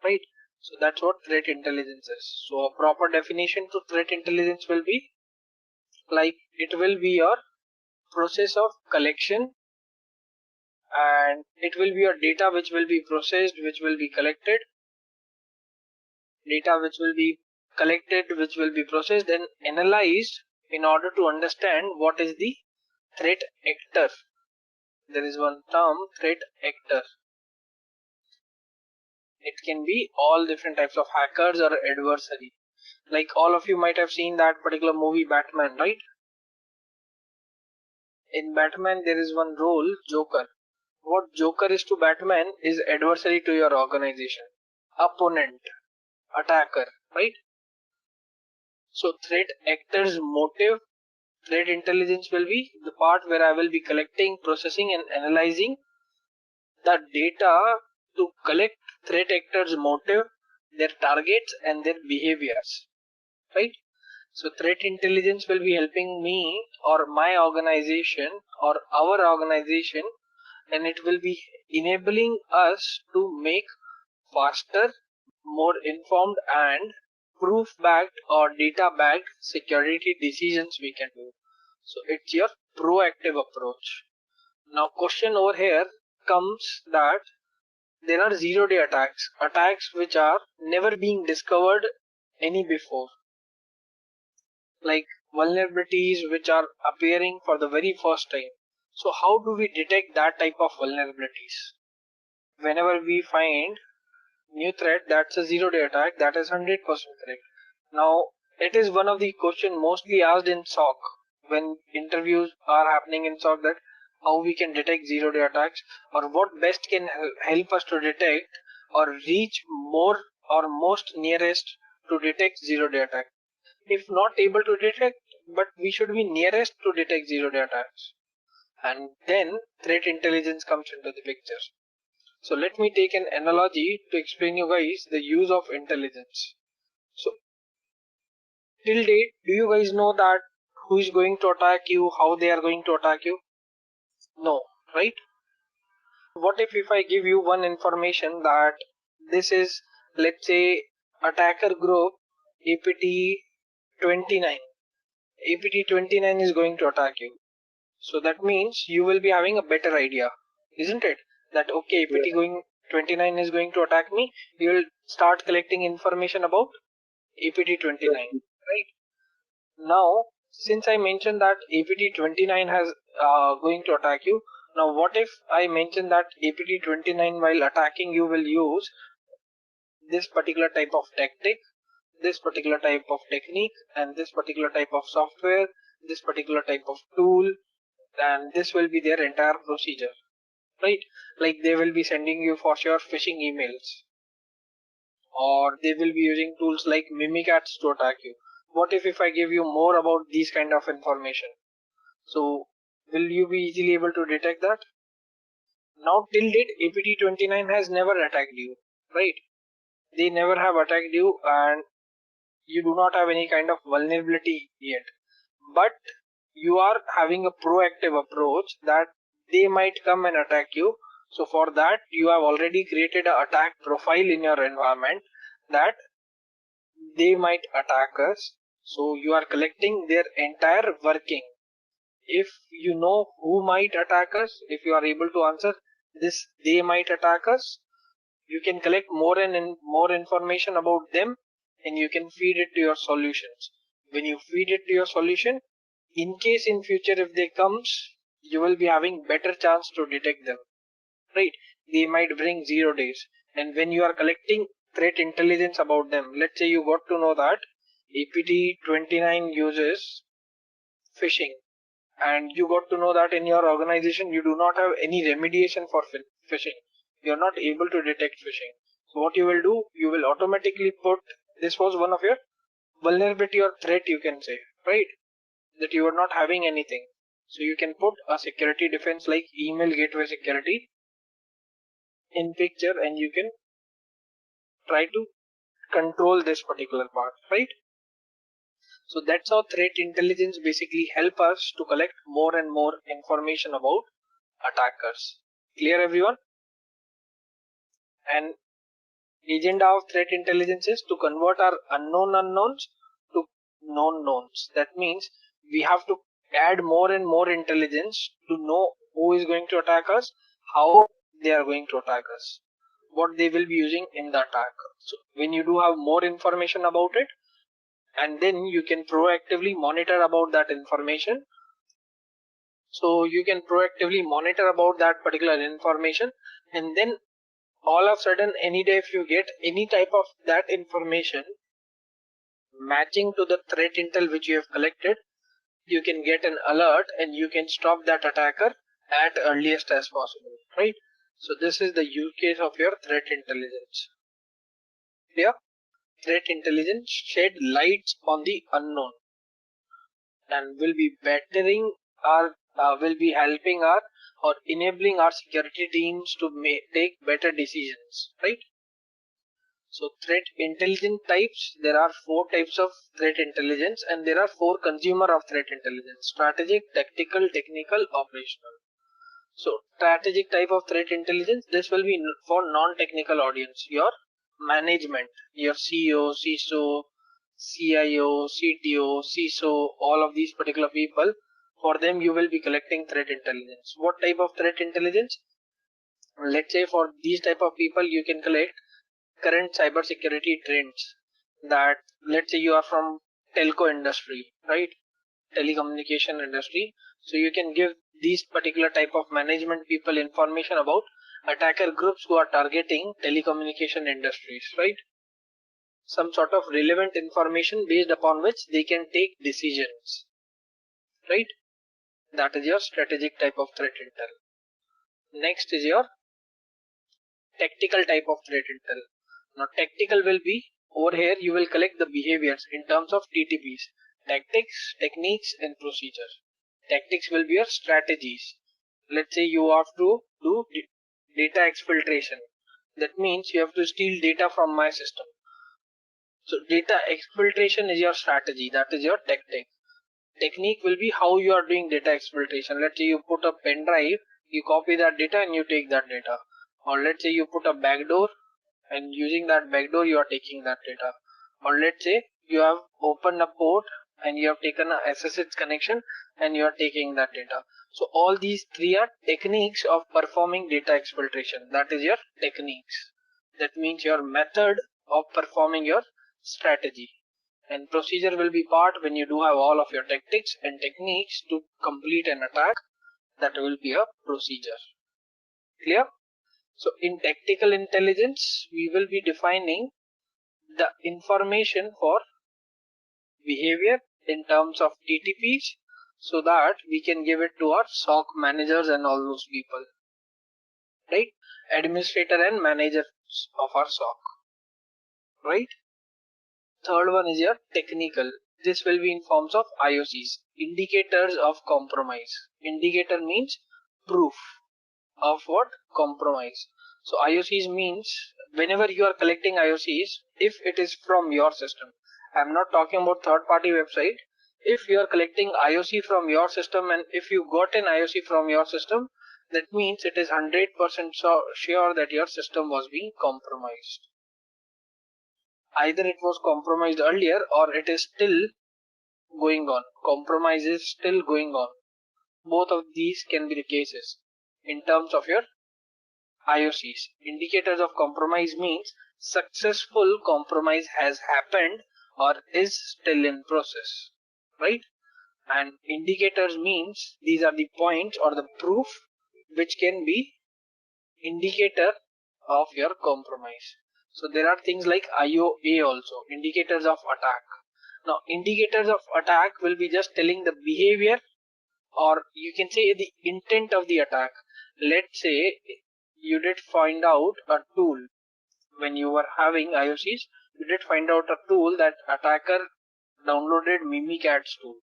right? So that's what threat intelligence is. So a proper definition to threat intelligence will be like it will be your process of collection, and it will be your data which will be processed, which will be collected, data which will be collected, which will be processed and analyzed in order to understand what is the threat actor. There is one term, threat actor. It can be all different types of hackers or adversary. Like all of you might have seen that particular movie Batman, right? In Batman there is one role, Joker. What Joker is to Batman is adversary to your organization, opponent, attacker, right? So threat actor's motive, threat intelligence will be the part where I will be collecting, processing and analyzing the data to collect threat actors' motive, their targets and their behaviors, right? So threat intelligence will be helping me or my organization or our organization, and it will be enabling us to make faster, more informed and proof-backed or data-backed security decisions we can do. So it's your proactive approach. Now question over here comes that there are zero-day attacks, attacks which are never being discovered any before, like vulnerabilities which are appearing for the very first time. So how do we detect that type of vulnerabilities? Whenever we find new threat, that's a zero-day attack, that is 100% correct. Now it is one of the questions mostly asked in SOC when interviews are happening in SOC, that how we can detect zero-day attacks or what best can help us to detect or reach more or most nearest to detect zero-day attack. If not able to detect, but we should be nearest to detect zero-day attacks. And then threat intelligence comes into the picture. So let me take an analogy to explain you guys the use of intelligence. So till date, do you guys know that who is going to attack you, how they are going to attack you? No, right? What if I give you one information that this is, let's say, attacker group APT 29. APT 29 is going to attack you. So that means you will be having a better idea, isn't it? That okay, APT going 29 is going to attack me. You will start collecting information about APT 29, right? Now, since I mentioned that APT 29 has going to attack you, now what if I mention that APT 29 while attacking you will use this particular type of tactic, this particular type of technique, and this particular type of software, this particular type of tool, and this will be their entire procedure, right? Like they will be sending you for sure phishing emails, or they will be using tools like mimikatz to attack you. What if I give you more about these kind of information? So will you be easily able to detect that? Now till date APT 29 has never attacked you, right? They never have attacked you and you do not have any kind of vulnerability yet, but you are having a proactive approach that they might come and attack you. So for that you have already created an attack profile in your environment that they might attack us. So you are collecting their entire working. If you know who might attack us, if you are able to answer this they might attack us, you can collect more and more information about them and you can feed it to your solutions. When you feed it to your solution, in case in future if they comes, you will be having better chance to detect them, right? They might bring 0 days, and when you are collecting threat intelligence about them. Let's say you got to know that APT29 uses phishing, and you got to know that in your organization you do not have any remediation for phishing. You're not able to detect phishing. So what you will do, you will automatically put, this was one of your vulnerability or threat, you can say, right? That you are not having anything. So you can put a security defense like email gateway security in picture, and you can try to control this particular part, right? So that's how threat intelligence basically help us to collect more and more information about attackers. Clear, everyone? And agenda of threat intelligence is to convert our unknown unknowns to known knowns. That means we have to add more and more intelligence to know who is going to attack us, how they are going to attack us, what they will be using in the attack. So when you do have more information about it, and then you can proactively monitor about that information. So you can proactively monitor about that particular information, and then all of a sudden, any day if you get any type of that information matching to the threat intel which you have collected, you can get an alert and you can stop that attacker at earliest as possible, right? So this is the use case of your threat intelligence. Yeah, threat intelligence shed lights on the unknown and will be bettering our will be helping our or enabling our security teams to take better decisions, right? So threat intelligence types, there are 4 types of threat intelligence, and there are 4 consumer of threat intelligence: strategic, tactical, technical, operational. So strategic type of threat intelligence, this will be for non-technical audience, your management, your CEO, CISO, CIO, CTO, CISO, all of these particular people. For them you will be collecting threat intelligence. What type of threat intelligence? Let's say for these type of people you can collect current cybersecurity trends. That, let's say you are from telco industry, right? Telecommunication industry. So you can give these particular type of management people information about attacker groups who are targeting telecommunication industries, right? Some sort of relevant information based upon which they can take decisions, right? That is your strategic type of threat intel. Next is your tactical type of threat intel. Now tactical will be, over here you will collect the behaviors in terms of TTPs, tactics, techniques and procedures. Tactics will be your strategies. Let's say you have to do data exfiltration. That means you have to steal data from my system. So data exfiltration is your strategy, that is your tactic. Technique will be how you are doing data exfiltration. Let's say you put a pen drive, you copy that data and you take that data. Or let's say you put a backdoor, and using that backdoor you are taking that data. Or let's say you have opened a port and you have taken a SSH connection and you are taking that data. So all these 3 are techniques of performing data exfiltration. That is your techniques. That means your method of performing your strategy. And procedure will be part when you do have all of your tactics and techniques to complete an attack. That will be a procedure. Clear? So in tactical intelligence, we will be defining the information for behavior in terms of TTPs, so that we can give it to our SOC managers and all those people, right? Administrator and managers of our SOC, right? Third one is your technical. This will be in forms of IOCs, indicators of compromise. Indicator means proof of what? Compromise. So IOCs means whenever you are collecting IOCs, if it is from your system, I'm not talking about third party website. If you are collecting IOC from your system, and if you got an IOC from your system, that means it is 100% sure that your system was being compromised. Either it was compromised earlier or it is still going on. Compromise is still going on. Both of these can be the cases in terms of your IOCs. Indicators of compromise means successful compromise has happened or is still in process, right? And indicators means these are the points or the proof which can be indicator of your compromise. So there are things like IOA also, indicators of attack. Now indicators of attack will be just telling the behavior, or you can say the intent of the attack. Let's say you did find out a tool when you were having IOCs, you did find out a tool that attacker downloaded Mimikatz tool.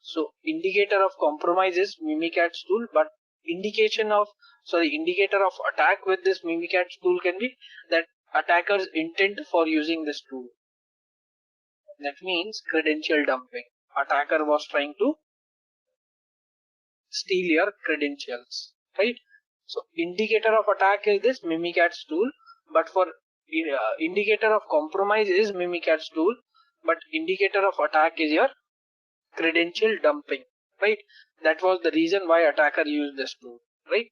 So indicator of compromise is Mimikatz tool, but indicator of attack with this Mimikatz tool can be that attacker's intent for using this tool. That means credential dumping. Attacker was trying to steal your credentials, right? So indicator of attack is this Mimikatz tool, but for indicator of compromise is Mimikatz tool, but indicator of attack is your credential dumping, right? That was the reason why attacker used this tool, right?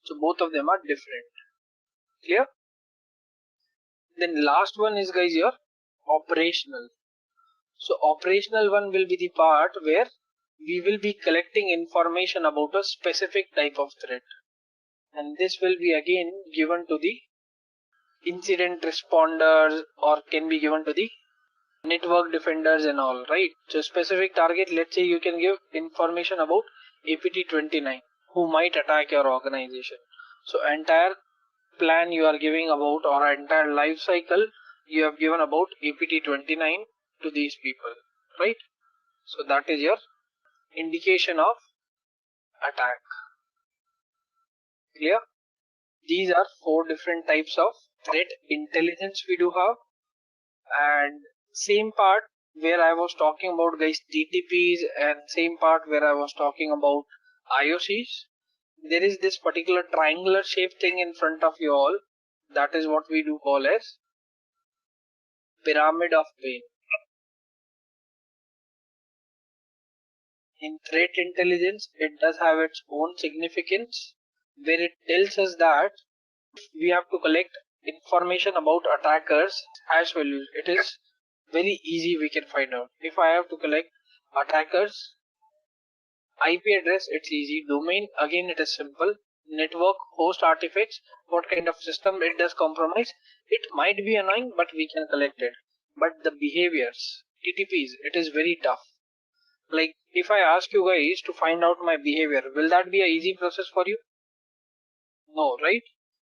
So both of them are different. Clear? Then last one is, guys, your operational. So operational one will be the part where we will be collecting information about a specific type of threat, and this will be again given to the incident responders or can be given to the network defenders and all, right? So specific target, let's say you can give information about APT29 who might attack your organization. So entire plan you are giving about, or entire life cycle you have given about APT29 to these people, right? So that is your indication of attack. Clear? These are 4 different types of threat intelligence we do have. And same part where I was talking about, guys, TTPs, and same part where I was talking about IOCs, there is this particular triangular shaped thing in front of you all. That is what we do call as pyramid of pain. In threat intelligence, it does have its own significance where it tells us that we have to collect information about attackers as values. It is very easy, we can find out. If I have to collect attackers IP address, it's easy. Domain, again it is simple. Network, host, artifacts, what kind of system it does compromise. It might be annoying, but we can collect it. But the behaviors, TTPs, it is very tough. Like if I ask you guys to find out my behavior, will that be an easy process for you? No, right?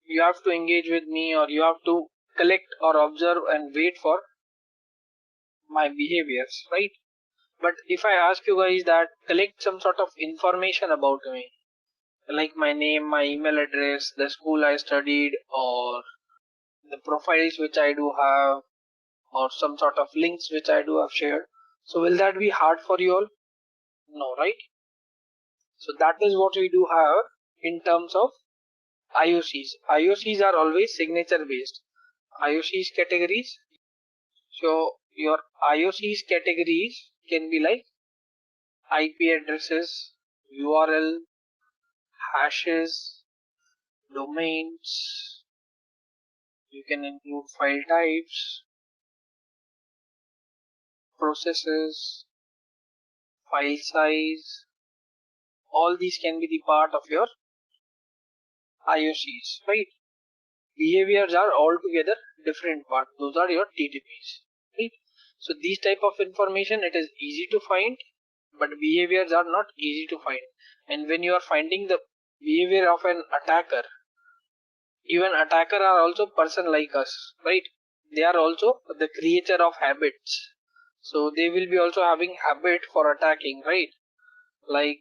You have to engage with me, or you have to collect or observe and wait for my behaviors, right? But if I ask you guys that collect some sort of information about me, like my name, my email address, the school I studied, or the profiles which I do have, or some sort of links which I do have shared, so will that be hard for you all? No, right? So that is what we do have in terms of IOCs. IOCs are always signature based. IOCs categories. So your IOCs categories can be like IP addresses, URL, hashes, domains. You can include file types, processes, file size. All these can be the part of your IOCs, right? Behaviors are altogether different part. Those are your TTPs, right? So these type of information, it is easy to find, but behaviors are not easy to find. And when you are finding the behavior of an attacker, even attacker are also person like us, right? They are also the creator of habits. So they will be also having habit for attacking, right? Like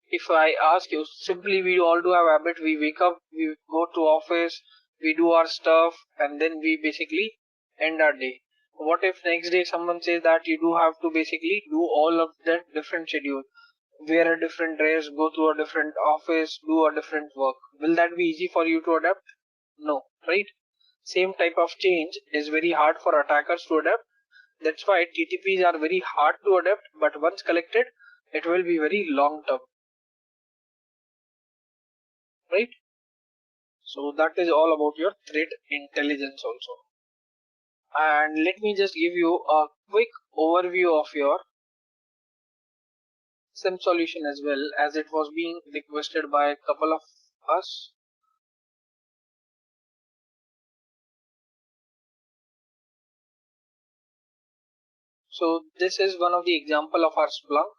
if I ask you, simply we all do have habit. We wake up, we go to office, we do our stuff, and then we basically end our day. What if next day someone says that you do have to basically do all of that different schedule, wear a different dress, go to a different office, do a different work? Will that be easy for you to adapt? No, right? Same type of change is very hard for attackers to adapt. That's why TTPs are very hard to adapt, but once collected, it will be very long term, right? So that is all about your threat intelligence also. And let me just give you a quick overview of your SIM solution as well, as it was being requested by a couple of us. So this is one of the example of our Splunk.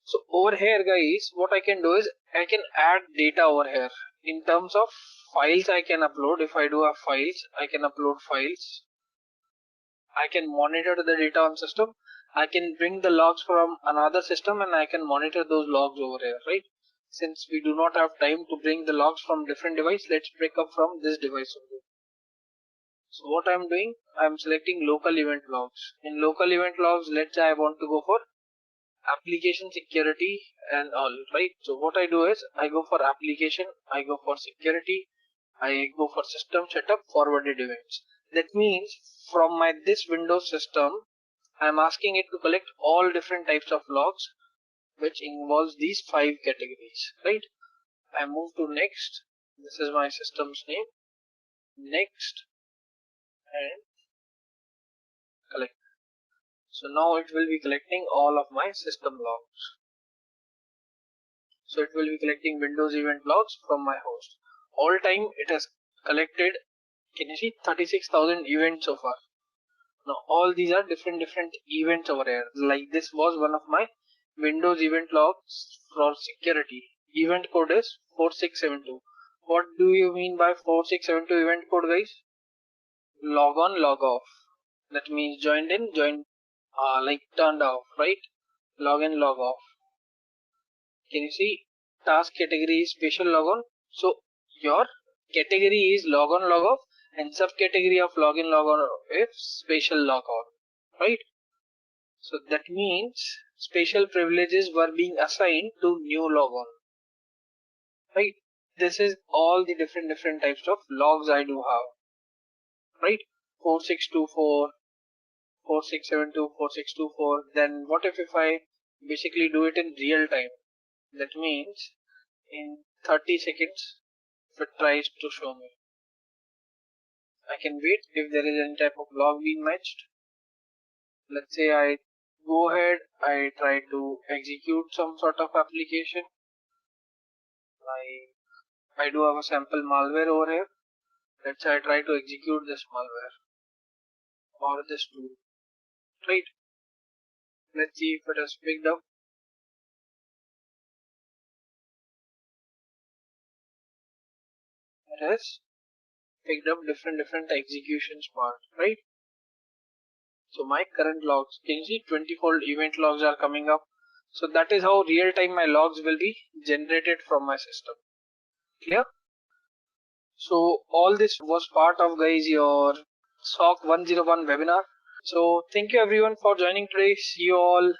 So over here guys, what I can do is I can add data over here. In terms of files I can upload, if I do have files, I can upload files. I can monitor the data on system. I can bring the logs from another system and I can monitor those logs over here, right? Since we do not have time to bring the logs from different device, let's break up from this device only. So what I'm doing, I'm selecting local event logs. In local event logs, let's say I want to go for application security and all, right? So what I do is I go for application, I go for security, I go for system setup, forwarded events. That means from my this Windows system, I'm asking it to collect all different types of logs, which involves these 5 categories, right? I move to next. This is my system's name. Next and collect. So now it will be collecting all of my system logs. So it will be collecting Windows event logs from my host. All time it has collected, can you see 36,000 events so far. Now all these are different events over here. Like this was one of my Windows event logs for security. Event code is 4672. What do you mean by 4672 event code guys? Log on, log off. That means joined in, joined, like turned off, right? Log in, log off. Can you see task category is special log on? So your category is log on, log off, and subcategory of login, log on is special log on, right? So that means special privileges were being assigned to new log on, right? This is all the different types of logs I do have, right? 4624, 4672, 4624. Then what if I basically do it in real time? That means in 30 seconds if it tries to show me. I can wait if there is any type of log being matched. Let's say I go ahead, I try to execute some sort of application. I do have a sample malware over here. Let's say I try to execute this malware or this tool, right? Let's see if it has picked up. It has picked up different executions part, right? So my current logs, can you see 24 event logs are coming up. So that is how real time my logs will be generated from my system. Clear? So all this was part of guys your SOC 101 webinar. So thank you everyone for joining today. See you all